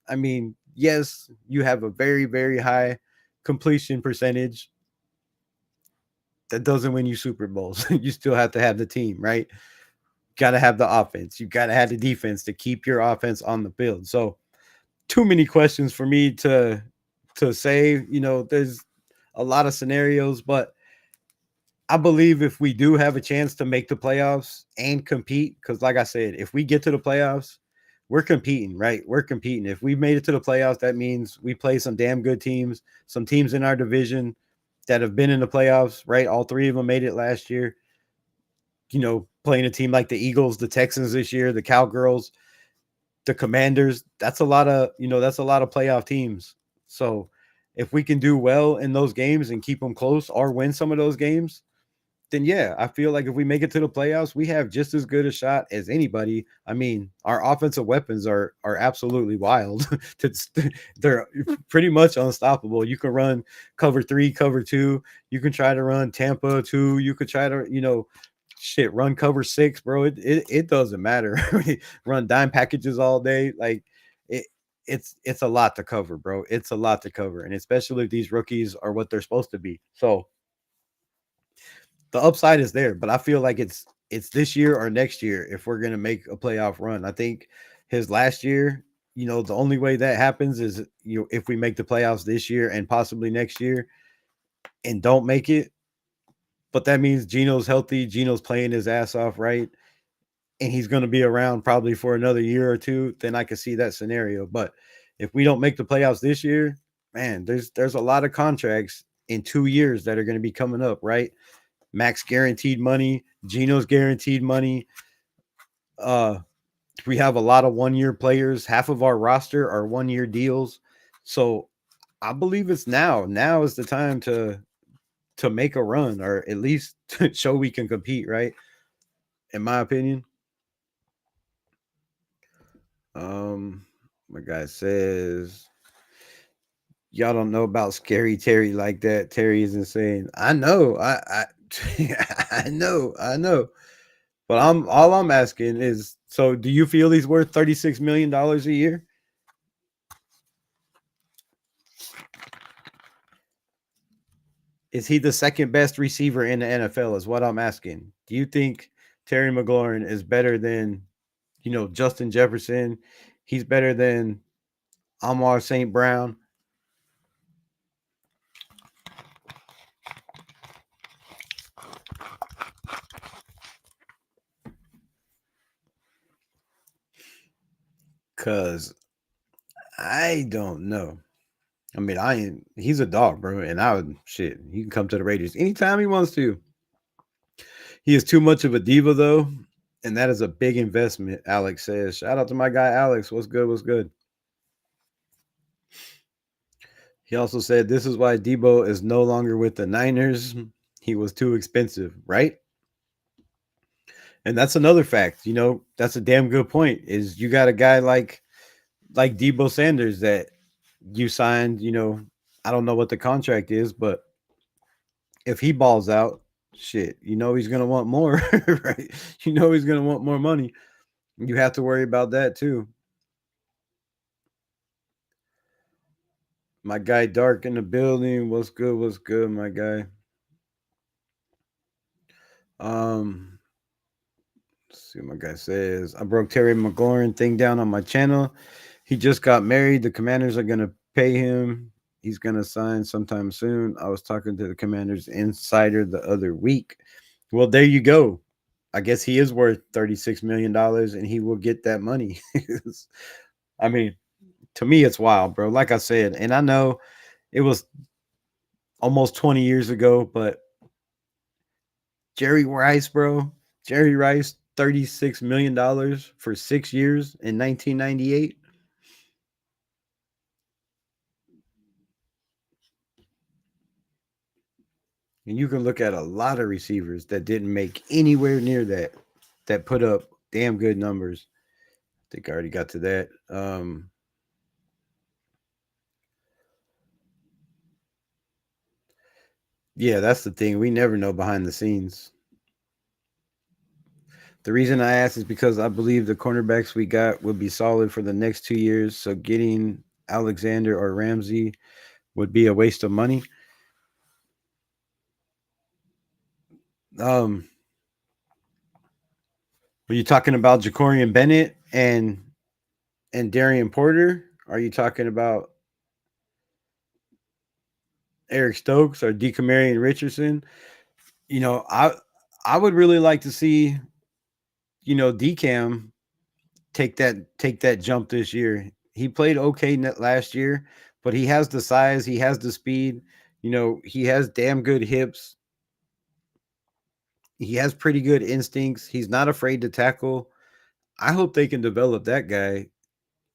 I mean, yes, you have a very, very high completion percentage. That doesn't win you Super Bowls. You still have to have the team, right? Got to have the offense. You got to have the defense to keep your offense on the field. So, too many questions for me to say. There's a lot of scenarios, but I believe if we do have a chance to make the playoffs and compete, because like I said, if we get to the playoffs, we're competing, right? We're competing. If we made it to the playoffs, that means we play some damn good teams, some teams in our division that have been in the playoffs, right? All three of them made it last year. Playing a team like the Eagles, the Texans this year, the Cowgirls. the Commanders, that's a lot of, that's a lot of playoff teams. So if we can do well in those games and keep them close or win some of those games, then yeah, I feel like if we make it to the playoffs, we have just as good a shot as anybody. I mean, our offensive weapons are absolutely wild. They're pretty much unstoppable. You can run cover three, cover two. You can try to run Tampa two. You could try to, shit, run cover six, bro. It doesn't matter. Run dime packages all day. Like it, it's a lot to cover, bro. It's a lot to cover, and especially if these rookies are what they're supposed to be. So the upside is there, but I feel like it's this year or next year if we're gonna make a playoff run. I think his last year, the only way that happens is if we make the playoffs this year and possibly next year and don't make it. But that means Gino's healthy, Gino's playing his ass off, right? And he's gonna be around probably for another year or two, then I could see that scenario. But if we don't make the playoffs this year, man, there's a lot of contracts in 2 years that are gonna be coming up, right? Max guaranteed money, Gino's guaranteed money. Uh, we have a lot of 1 year players. Half of our roster are 1 year deals. So I believe it's now. Now is the time to make a run, or at least to show we can compete, right? In my opinion. My guy says y'all don't know about scary Terry like that. Terry is insane. I know. I know. But I'm asking is, so do you feel he's worth $36 million a year? Is he the second best receiver in the NFL? Is what I'm asking. Do you think Terry McLaurin is better than, Justin Jefferson? He's better than Amar St. Brown? Cause I don't know. I mean, I ain't. He's a dog, bro, and I would shit. He can come to the Raiders anytime he wants to. He is too much of a diva, though, and that is a big investment. Alex says, "Shout out to my guy Alex. What's good? What's good?" He also said, "This is why Debo is no longer with the Niners. He was too expensive, right?" And that's another fact. That's a damn good point. Is you got a guy like Debo Sanders that you signed. I don't know what the contract is, but if he balls out, shit, he's gonna want more, right? He's gonna want more money. You have to worry about that too. My guy Dark in the building. What's good? What's good, my guy? Um, let's see what my guy says. I broke Terry McLaurin thing down on my channel. He just got married. The Commanders are gonna pay him. He's gonna sign sometime soon. I was talking to the Commanders insider the other week. Well, there you go. I guess he is worth $36 million, and he will get that money. I mean, to me, it's wild, bro. Like I said, and I know it was almost 20 years ago, but Jerry Rice, bro, Jerry Rice, $36 million for 6 years in 1998. And you can look at a lot of receivers that didn't make anywhere near that put up damn good numbers. I think I already got to that. Yeah, that's the thing. We never know behind the scenes. The reason I ask is because I believe the cornerbacks we got will be solid for the next 2 years. So getting Alexander or Ramsey would be a waste of money. Um, Are you talking about Jacorian Bennett and Darian Porter? Are you talking about Eric Stokes or Decamarion Richardson? You know, I would really like to see, Decam take that jump this year. He played okay last year, but he has the size, he has the speed, he has damn good hips. He has pretty good instincts. He's not afraid to tackle. I hope they can develop that guy.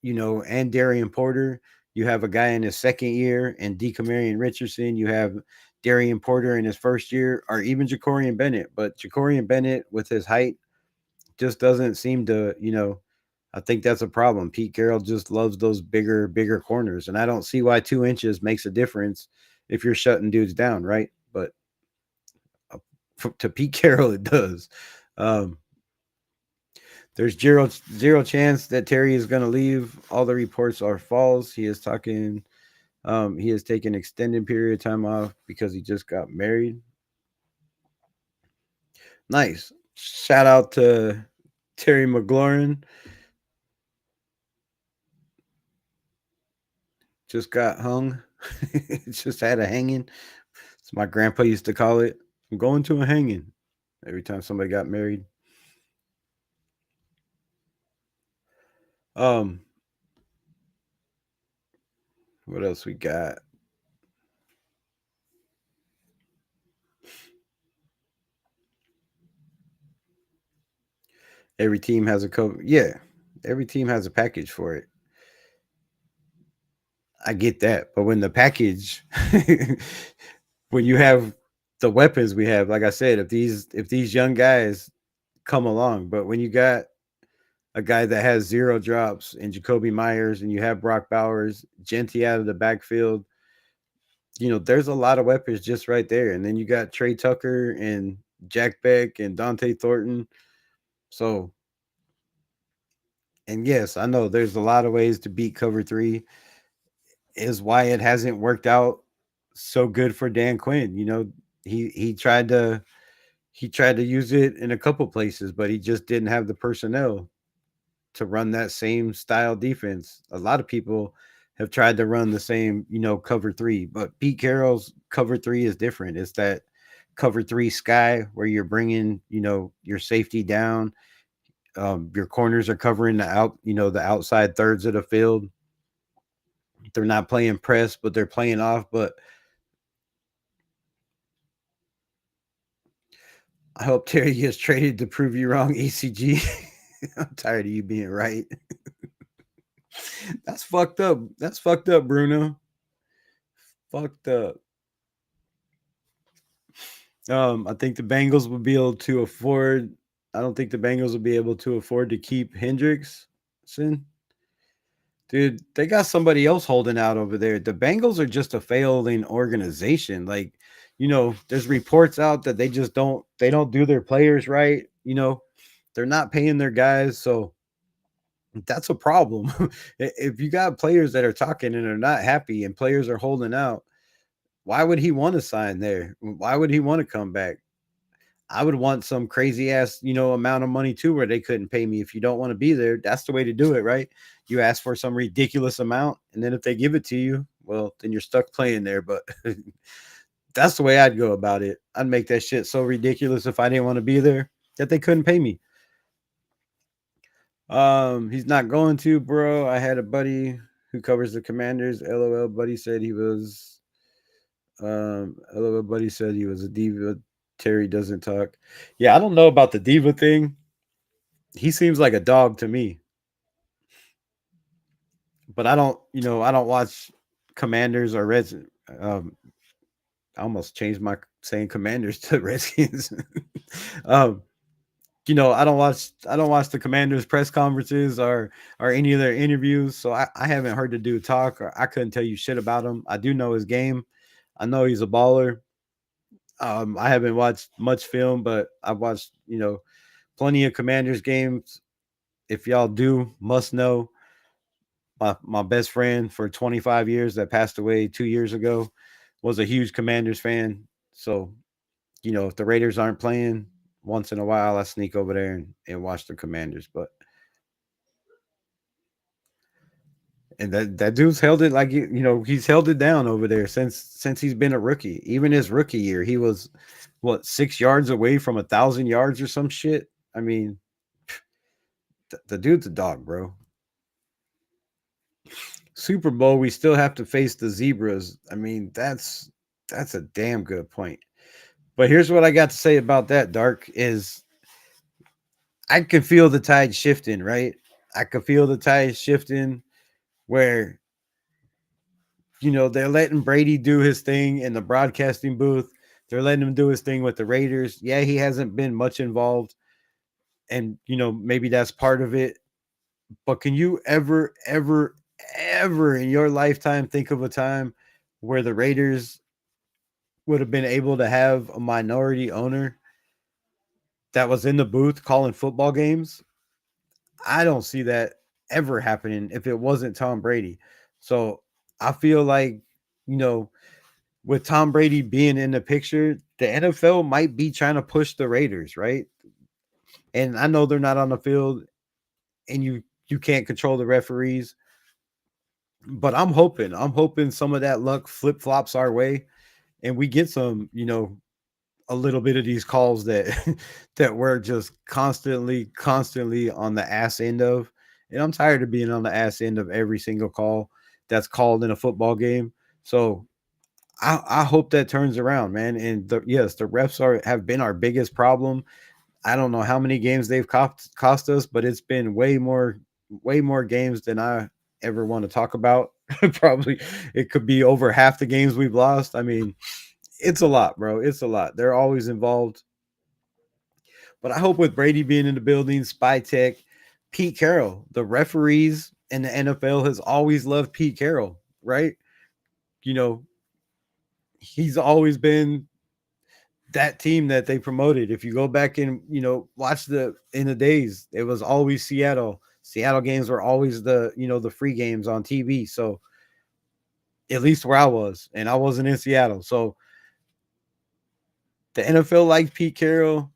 and Darian Porter. You have a guy in his second year, and Decamarion Richardson. You have Darian Porter in his first year, or even Jacorian Bennett. But Jacorian Bennett, with his height, just doesn't seem to. I think that's a problem. Pete Carroll just loves those bigger corners, and I don't see why 2 inches makes a difference if you're shutting dudes down, right? But to Pete Carroll, it does. Um, there's zero chance that Terry is going to leave. All the reports are false. He is talking. He has taken extended period of time off because he just got married. Nice. Shout out to Terry McLaurin. Just got hung. Just had a hanging. As my grandpa used to call it. I'm going to a hanging. Every time somebody got married. Um, what else we got? Every team has a cover. Yeah, every team has a package for it. I get that, but when the package, when you have the weapons we have, like I said, if these young guys come along, but when you got a guy that has zero drops in Jacoby Myers, and you have Brock Bowers, Genty out of the backfield, there's a lot of weapons just right there, and then you got Trey Tucker and Jack Beck and Dante Thornton. So, and yes, I know there's a lot of ways to beat cover three. Is why it hasn't worked out so good for Dan Quinn. He tried to use it in a couple places, but he just didn't have the personnel to run that same style defense. A lot of people have tried to run the same, cover three, but Pete Carroll's cover three is different. It's that cover three sky where you're bringing, your safety down. Your corners are covering the outside thirds of the field. They're not playing press, but they're playing off. But I hope Terry gets traded to prove you wrong, ECG. I'm tired of you being right. That's fucked up. That's fucked up, Bruno. Fucked up. I think the Bengals will be able to afford. I don't think the Bengals will be able to afford to keep Hendrickson. Dude, they got somebody else holding out over there. The Bengals are just a failing organization. Like, there's reports out that they don't do their players right. They're not paying their guys, so that's a problem. If you got players that are talking and are not happy and players are holding out, why would he want to sign there? Why would he want to come back? I would want some crazy ass, amount of money too, where they couldn't pay me. If you don't want to be there, that's the way to do it, right? You ask for some ridiculous amount, and then if they give it to you, well, then you're stuck playing there. But that's the way I'd go about it. I'd make that shit so ridiculous if I didn't want to be there that they couldn't pay me. He's not going to, bro. I had a buddy who covers the Commanders. LOL buddy said he was. LOL buddy said he was a diva. Terry doesn't talk. Yeah, I don't know about the diva thing. He seems like a dog to me. But I don't watch Commanders or Reds. Um, I almost changed my saying Commanders to Redskins. um, I don't watch the Commanders press conferences or any of their interviews, so I haven't heard the dude talk, or I couldn't tell you shit about him. I do know his game. I know he's a baller. I haven't watched much film, but I've watched plenty of Commanders games. If y'all do, must know my best friend for 25 years that passed away 2 years ago was a huge Commanders fan. So if the Raiders aren't playing, once in a while I sneak over there and watch the Commanders. But and that dude's held it like he's held it down over there since he's been a rookie. Even his rookie year, he was what 6 yards away from 1,000 yards or some shit. I mean, the dude's a dog, bro. Super Bowl, we still have to face the Zebras. I mean, that's a damn good point. But here's what I got to say about that, Dark, is I can feel the tide shifting, right? I can feel the tide shifting. where they're letting Brady do his thing in the broadcasting booth. They're letting him do his thing with the Raiders. Yeah, he hasn't been much involved, and maybe that's part of it. But can you ever in your lifetime think of a time where the Raiders would have been able to have a minority owner that was in the booth calling football games? I don't see that ever happening if it wasn't Tom Brady. So I feel like, you know, with Tom Brady being in the picture, the NFL might be trying to push the Raiders, right? And I know they're not on the field and you can't control the referees, but I'm hoping some of that luck flip-flops our way and we get some, a little bit of these calls that that we're just constantly on the ass end of. And I'm tired of being on the ass end of every single call that's called in a football game. So I hope that turns around, man. And yes, the refs have been our biggest problem. I don't know how many games they've cost us, but it's been way more games than I ever want to talk about. Probably it could be over half the games we've lost. I mean, it's a lot, bro. It's a lot. They're always involved. But I hope with Brady being in the building, Spy Tech, Pete Carroll, the referees in the NFL has always loved Pete Carroll, right? You know, he's always been that team that they promoted. If you go back and, watch in the days, it was always Seattle. Seattle games were always the free games on TV. So at least where I was, and I wasn't in Seattle. So the NFL liked Pete Carroll.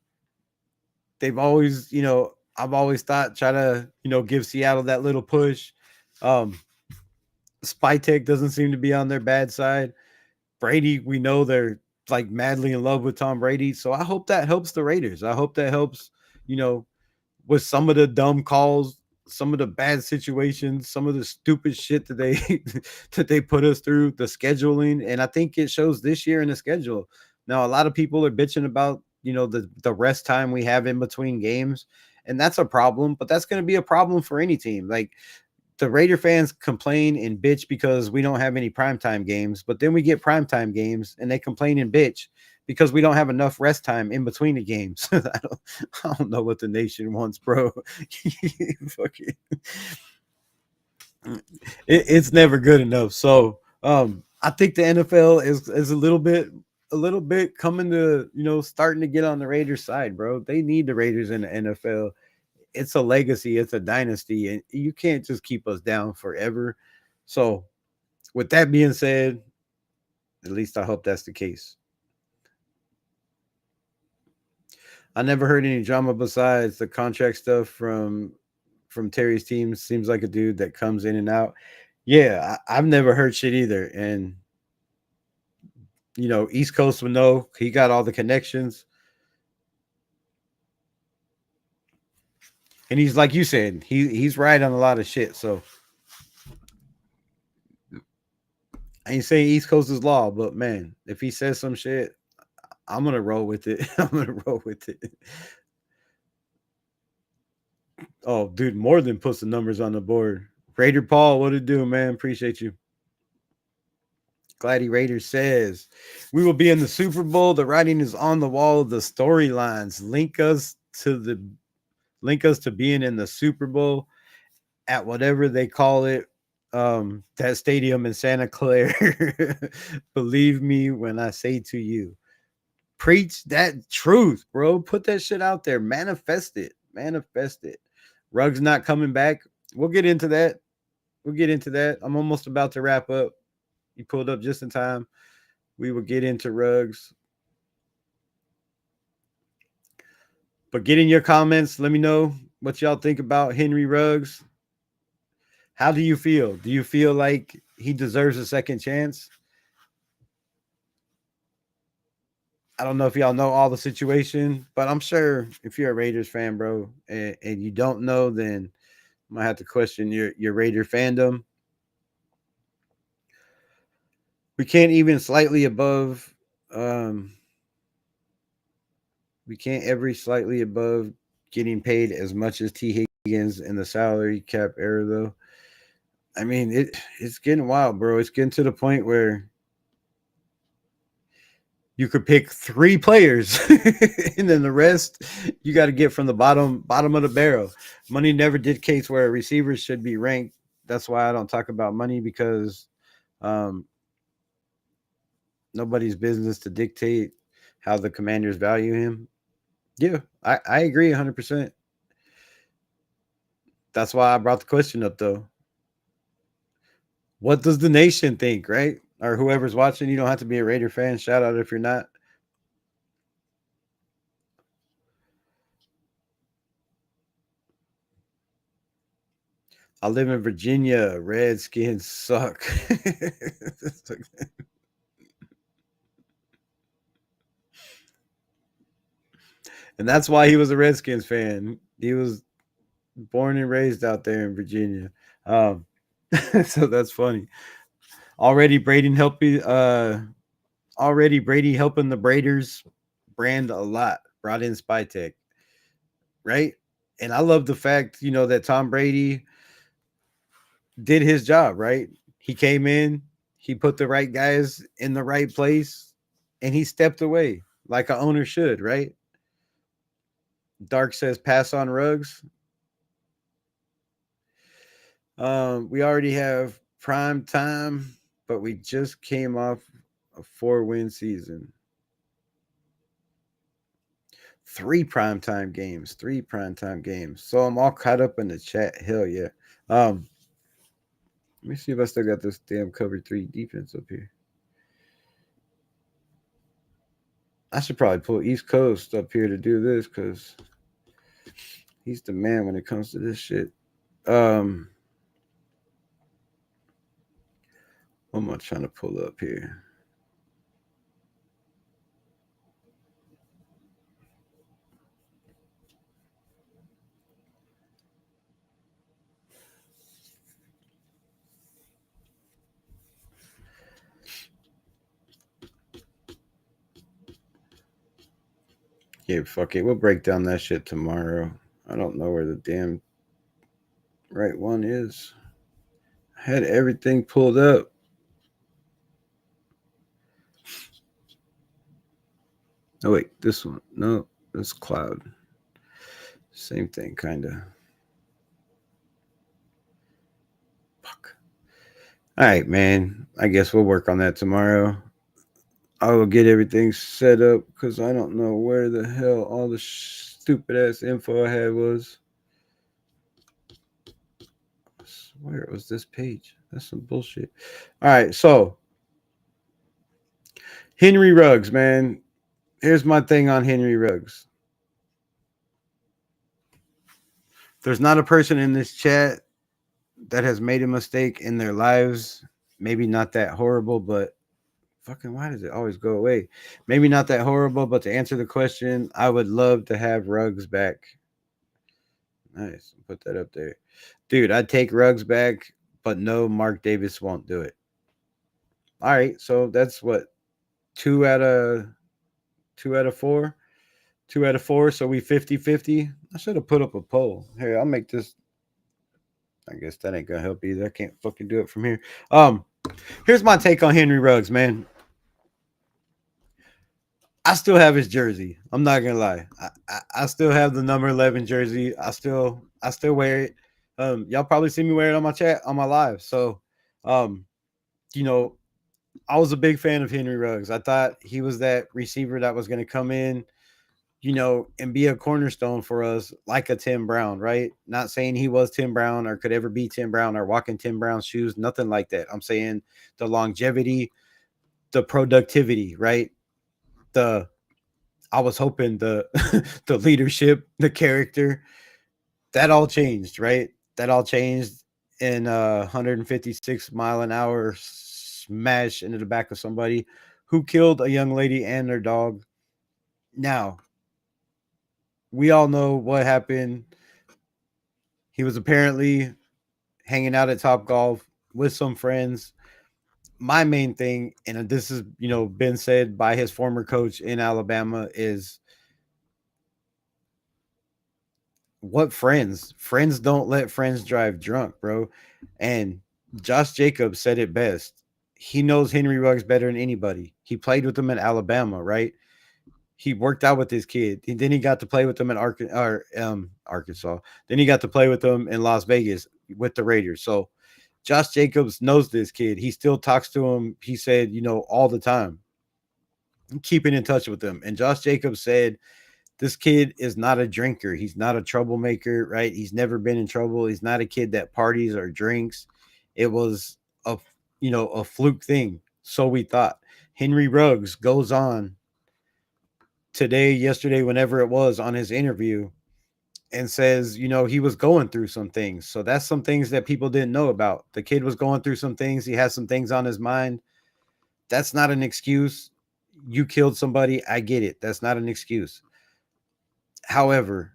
They've always, I've always thought try to, give Seattle that little push. Um, Spytek doesn't seem to be on their bad side. Brady, we know they're like madly in love with Tom Brady. So I hope that helps the Raiders. I hope that helps, you know, with some of the dumb calls, some of the bad situations, some of the stupid shit that they that they put us through, the scheduling, and I think it shows this year in the schedule. Now, a lot of people are bitching about the rest time we have in between games, and that's a problem. But that's going to be a problem for any team. Like the Raider fans complain and bitch because we don't have any primetime games, but then we get primetime games and they complain and bitch because we don't have enough rest time in between the games. I don't know what the nation wants, bro. Fucking, it's never good enough. So I think the NFL is a little bit coming to starting to get on the Raiders side, bro. They need the Raiders in the NFL. It's a legacy, it's a dynasty, and you can't just keep us down forever. So, with that being said, at least I hope that's the case. I never heard any drama besides the contract stuff from Terry's team. Seems like a dude that comes in and out. Yeah, I've never heard shit either. And East Coast would know. He got all the connections, and he's like you said, he's right on a lot of shit. So I ain't saying East Coast is law, but man, if he says some shit, I'm gonna roll with it. I'm gonna roll with it. Oh, dude, more than puts the numbers on the board. Raider Paul, what it do, man? Appreciate you. Gladdy Raider says, "We will be in the Super Bowl. The writing is on the wall. The storylines link us to being in the Super Bowl at whatever they call it. That stadium in Santa Clara. Believe me when I say to you, preach that truth, bro. Put that shit out there. Manifest it. Manifest it. Ruggs not coming back. We'll get into that. We'll get into that. I'm almost about to wrap up. You pulled up just in time. We will get into Ruggs. But get in your comments. Let me know what y'all think about Henry Ruggs. How do you feel? Do you feel like he deserves a second chance? I don't know if y'all know all the situation, but I'm sure if you're a Raiders fan, bro, and you don't know, then I might have to question your Raider fandom. We can't even slightly above. Um, we can't ever slightly above getting paid as much as T Higgins in the salary cap era, though. I mean, it's getting wild, bro. It's getting to the point where you could pick three players, and then the rest you got to get from the bottom of the barrel. Money never dictates where receivers should be ranked. That's why I don't talk about money because um, nobody's business to dictate how the Commanders value him. Yeah, I agree 100%. That's why I brought the question up, though. What does the nation think, right? Or whoever's watching, you don't have to be a Raider fan. Shout out if you're not. I live in Virginia. Redskins suck. And that's why he was a Redskins fan. He was born and raised out there in Virginia. Um, so that's funny. Already Brady helping already Brady helping the Braiders brand a lot. Brought in Spy Tech, right? And I love the fact, that Tom Brady did his job, right? He came in, he put the right guys in the right place, and he stepped away like a owner should, right? Dark says pass on Rugs. We already have prime time, but we just came off a 4-win season. Three primetime games. So I'm all caught up in the chat. Hell yeah. Um, Let me see if I still got this damn cover three defense up here. I should probably pull East Coast up here to do this because he's the man when it comes to this shit. Um, what am I trying to pull up here? Yeah, fuck it. We'll break down that shit tomorrow. I don't know where the damn right one is. I had everything pulled up. Oh wait, this one. No, it's cloud. Same thing, kinda. Fuck. All right, man. I guess we'll work on that tomorrow. I will get everything set up because I don't know where the hell all the stupid ass info I had was. I swear it was this page. That's some bullshit. All right, so Henry Ruggs, man. Here's my thing on Henry Ruggs. There's not a person in this chat that has made a mistake in their lives. Maybe not that horrible, but fucking why does it always go away? Maybe not that horrible, but to answer the question, I would love to have Ruggs back. Nice. Put that up there. Dude, I'd take Ruggs back, but no, Mark Davis won't do it. All right, so that's what two out of two out of four. Two out of four, so we 50-50. I should have put up a poll. Here, I'll make this. I guess that ain't gonna help either. I can't fucking do it from here. Here's my take on Henry Ruggs, man. I still have his jersey. I'm not gonna lie. I still have the number 11 jersey. I still wear it. Y'all probably see me wear it on my chat on my live. So, um, you know, I was a big fan of Henry Ruggs. I thought he was that receiver that was gonna come in, and be a cornerstone for us like a Tim Brown, right? Not saying he was Tim Brown or could ever be Tim Brown or walk in Tim Brown's shoes, nothing like that. I'm saying the longevity, the productivity, right? The I was hoping the the leadership, the character, that all changed, right? That all changed in a 156 mile an hour smash into the back of somebody who killed a young lady and their dog. Now, we all know what happened. He was apparently hanging out at Top Golf with some friends. My main thing, and this is, been said by his former coach in Alabama, is what friends? Friends don't let friends drive drunk, bro. And Josh Jacobs said it best. He knows Henry Ruggs better than anybody. He played with him in Alabama, right? He worked out with his kid. And then he got to play with them in Arkansas. Then he got to play with them in Las Vegas with the Raiders. So Josh Jacobs knows this kid. He still talks to him. He said, all the time, keeping in touch with him. And Josh Jacobs said, this kid is not a drinker. He's not a troublemaker, right? He's never been in trouble. He's not a kid that parties or drinks. It was a fluke thing. So we thought. Henry Ruggs goes on today, yesterday, whenever it was on his interview and says, he was going through some things. So that's some things that people didn't know about. The kid was going through some things. He has some things on his mind. That's not an excuse. You killed somebody. I get it. That's not an excuse. However,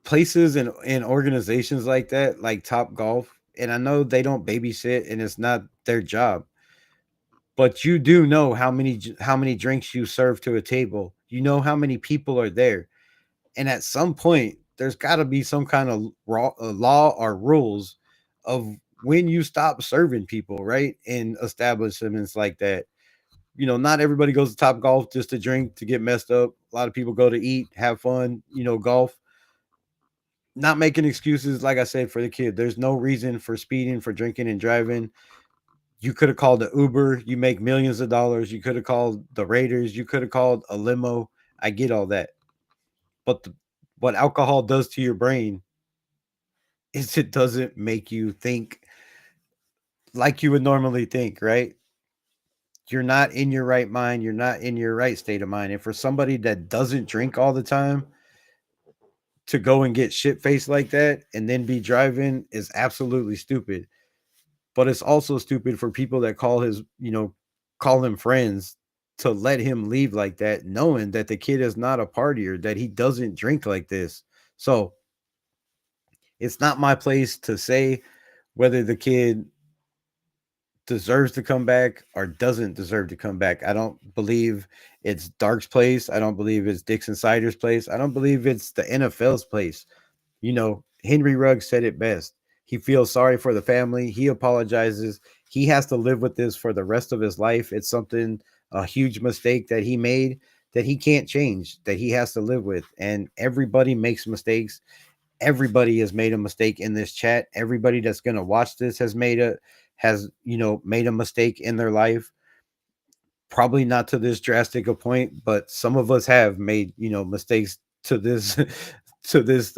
places and organizations like that, like Top Golf, and I know they don't babysit and it's not their job, but you do know how many drinks you serve to a table. You know how many people are there, and at some point, there's got to be some kind of law or rules of when you stop serving people, right? In establishments like that. Not everybody goes to Top Golf just to drink, to get messed up. A lot of people go to eat, have fun, golf. Not making excuses, like I said, for the kid. There's no reason for speeding, for drinking and driving. You could have called the Uber. You make millions of dollars. You could have called the Raiders. You could have called a limo. I get all that. But what alcohol does to your brain is it doesn't make you think like you would normally think, right? You're not in your right mind. You're not in your right state of mind. And for somebody that doesn't drink all the time to go and get shit faced like that and then be driving is absolutely stupid. But it's also stupid for people that call him friends to let him leave like that, knowing that the kid is not a partier, that he doesn't drink like this. So it's not my place to say whether the kid deserves to come back or doesn't deserve to come back. I don't believe it's Dark's place. I don't believe it's Dixon Sider's place. I don't believe it's the NFL's place. Henry Ruggs said it best. He feels sorry for the family. He apologizes. He has to live with this for the rest of his life. It's something, a huge mistake that he made that he can't change, that he has to live with. And everybody makes mistakes. Everybody has made a mistake in this chat. Everybody that's going to watch this has made a mistake in their life. Probably not to this drastic a point, but some of us have made, mistakes to this to this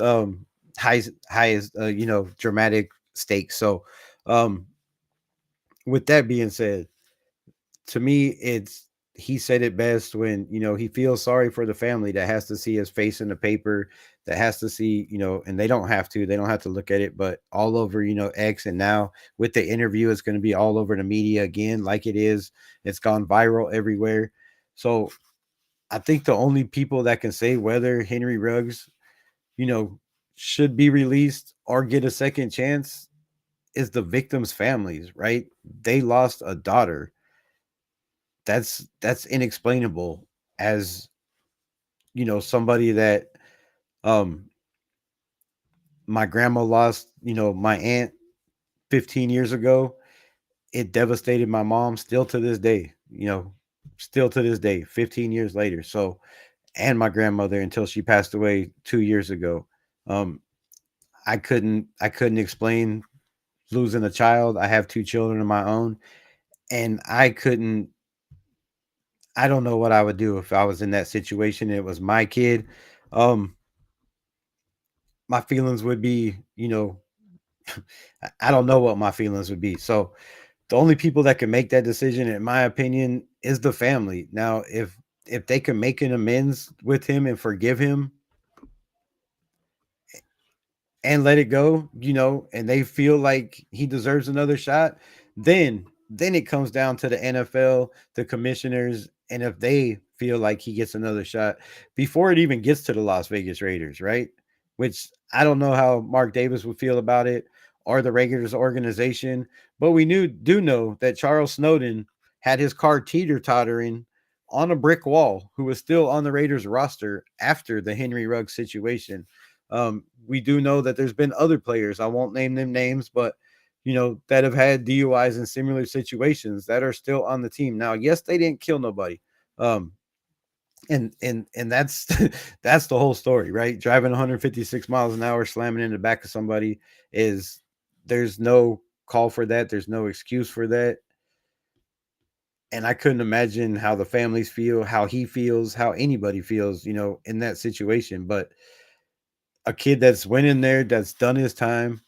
highest dramatic stake. So um with that being said, to me it's he said it best when he feels sorry for the family that has to see his face in the paper, that has to see, and they don't have to look at it, but all over X, and now with the interview it's going to be all over the media again, like it is. It's gone viral everywhere. So I think the only people that can say whether Henry Ruggs you know should be released or get a second chance is the victims' families, right? They lost a daughter. That's inexplainable. As somebody that um my grandma lost, my aunt 15 years ago. It devastated my mom still to this day, still to this day, 15 years later. So, and my grandmother until she passed away 2 years ago. um I couldn't explain losing a child. I have two children of my own, and I don't know what I would do if I was in that situation and it was my kid. Um, my feelings would be, I don't know what my feelings would be. So the only people that can make that decision, in my opinion, is the family. Now, if they can make an amends with him and forgive him and let it go, and they feel like he deserves another shot, then it comes down to the NFL, the commissioners, and if they feel like he gets another shot before it even gets to the Las Vegas Raiders, right? Which I don't know how Mark Davis would feel about it or the Raiders organization, but we do know that Charles Snowden had his car teeter tottering on a brick wall, who was still on the Raiders roster after the Henry Ruggs situation. We do know that there's been other players. I won't name them names, but that have had DUIs in similar situations that are still on the team now. Yes, they didn't kill nobody. Um, and that's that's the whole story, right? Driving 156 miles an hour, slamming in the back of somebody is there's no call for that. There's no excuse for that. And I couldn't imagine how the families feel, how he feels, how anybody feels, in that situation. But a kid that's went in there, that's done his time,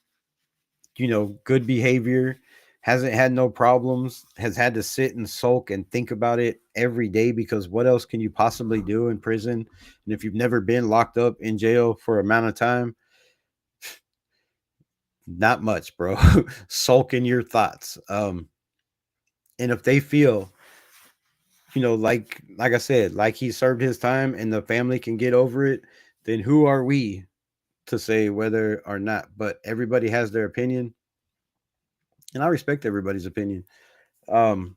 good behavior, hasn't had no problems, has had to sit and sulk and think about it every day because what else can you possibly do in prison? And if you've never been locked up in jail for amount of time, not much, bro. Sulk in your thoughts. And if they feel, like I said, like he served his time and the family can get over it, then who are we to say whether or not? But everybody has their opinion, and I respect everybody's opinion. Um,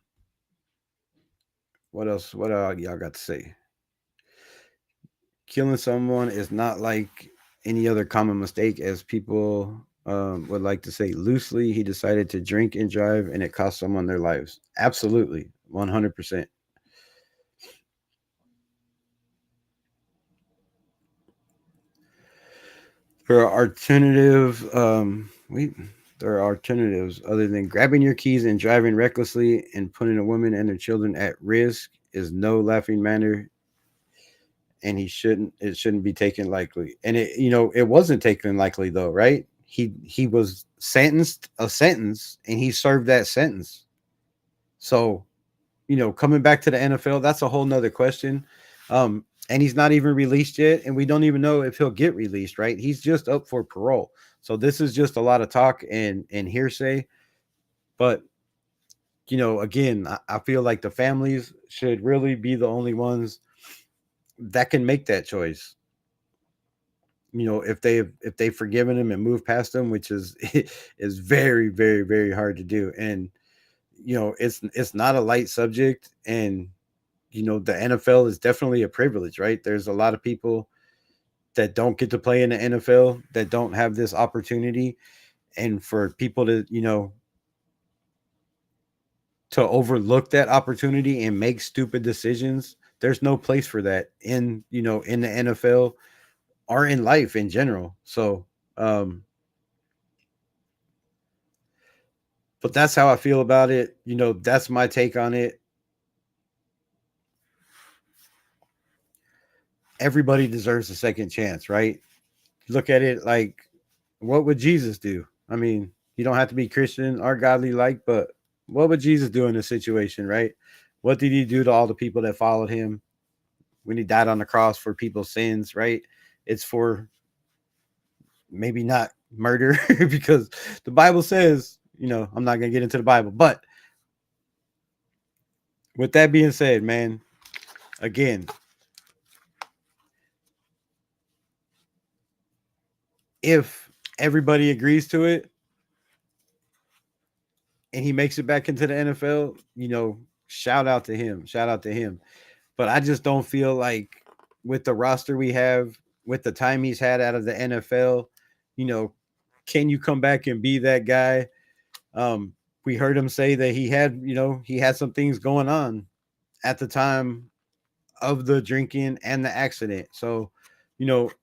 what else? What y'all got to say? Killing someone is not like any other common mistake, as people would like to say loosely. He decided to drink and drive, and it cost someone their lives. Absolutely, 100%. There are alternative. There are alternatives other than grabbing your keys and driving recklessly and putting a woman and their children at risk is no laughing matter, and it shouldn't be taken lightly. And it wasn't taken lightly though, right? He was sentenced a sentence and he served that sentence. So, coming back to the NFL, that's a whole nother question. And he's not even released yet, and we don't even know if he'll get released, right? He's just up for parole. So this is just a lot of talk and hearsay. But again, I feel like the families should really be the only ones that can make that choice. If they've forgiven him and moved past him, which is is very, very, very hard to do. And it's not a light subject. And the NFL is definitely a privilege, right? There's a lot of people that don't get to play in the NFL that don't have this opportunity. And for people to overlook that opportunity and make stupid decisions, there's no place for that in the NFL or in life in general. So, but that's how I feel about it. That's my take on it. Everybody deserves a second chance, right? Look at it like, what would Jesus do? I mean, you don't have to be Christian or godly like, but what would Jesus do in this situation, right? What did he do to all the people that followed him when he died on the cross for people's sins, right? It's for maybe not murder because the Bible says, I'm not going to get into the Bible, but with that being said, man, again, if everybody agrees to it and he makes it back into the NFL, shout out to him. Shout out to him. But I just don't feel like with the roster we have, with the time he's had out of the NFL, you know, can you come back and be that guy? We heard him say that he had some things going on at the time of the drinking and the accident. So,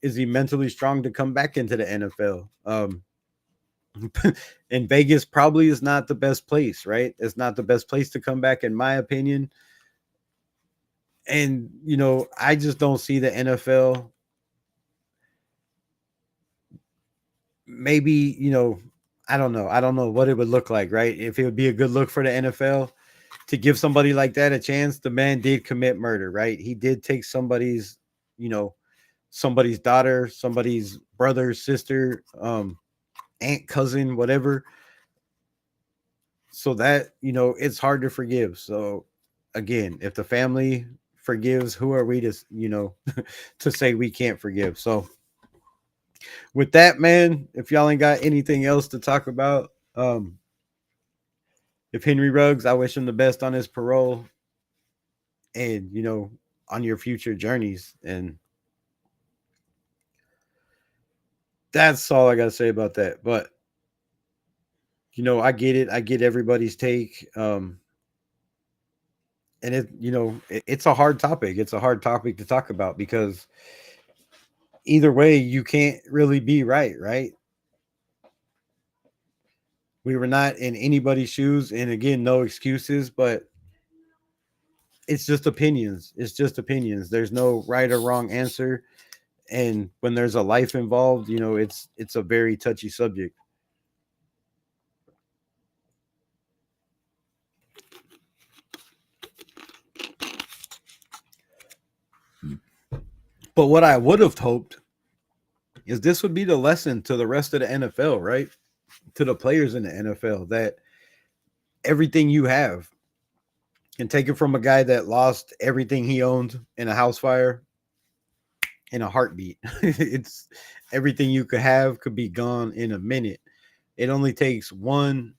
is he mentally strong to come back into the NFL? And Vegas probably is not the best place, right? It's not the best place to come back, in my opinion. And I just don't see the NFL. Maybe I don't know. I don't know what it would look like, right? If it would be a good look for the NFL to give somebody like that a chance. The man did commit murder, right? He did take you know, somebody's daughter, somebody's brother, sister, aunt, cousin, whatever. So that it's hard to forgive. So again, if the family forgives, who are we to to say we can't forgive? So with that, man, if y'all ain't got anything else to talk about, if Henry Ruggs, I wish him the best on his parole and on your future journeys. And That's all I gotta say about that. But I get it. I get everybody's take. And it's a hard topic. It's a hard topic to talk about because either way, you can't really be right, right? We were not in anybody's shoes, and again, no excuses, but it's just opinions. It's just opinions. There's no right or wrong answer, and when there's a life involved, it's a very touchy subject. But what I would have hoped is this would be the lesson to the rest of the NFL, right? To the players in the NFL that everything you have, and take it from a guy that lost everything he owned in a house fire in a heartbeat. It's everything you could have could be gone in a minute. It only takes one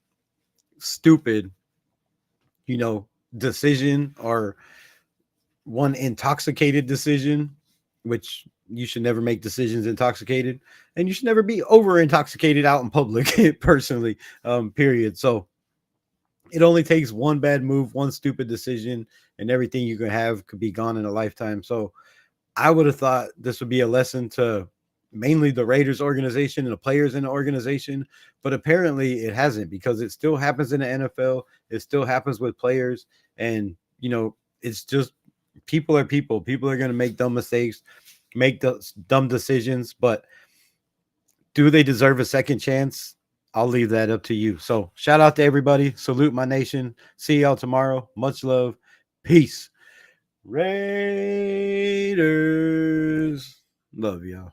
stupid, you know, decision or one intoxicated decision, which you should never make decisions intoxicated, and you should never be over intoxicated out in public, personally. Period. So it only takes one bad move, one stupid decision, and everything you can have could be gone in a lifetime. So I would have thought this would be a lesson to mainly the Raiders organization and the players in the organization, but apparently it hasn't because it still happens in the NFL. It still happens with players, and it's just people are people. People are going to make dumb mistakes, make dumb decisions, but do they deserve a second chance? I'll leave that up to you. So shout out to everybody. Salute my nation. See y'all tomorrow. Much love. Peace. Raiders. Love y'all.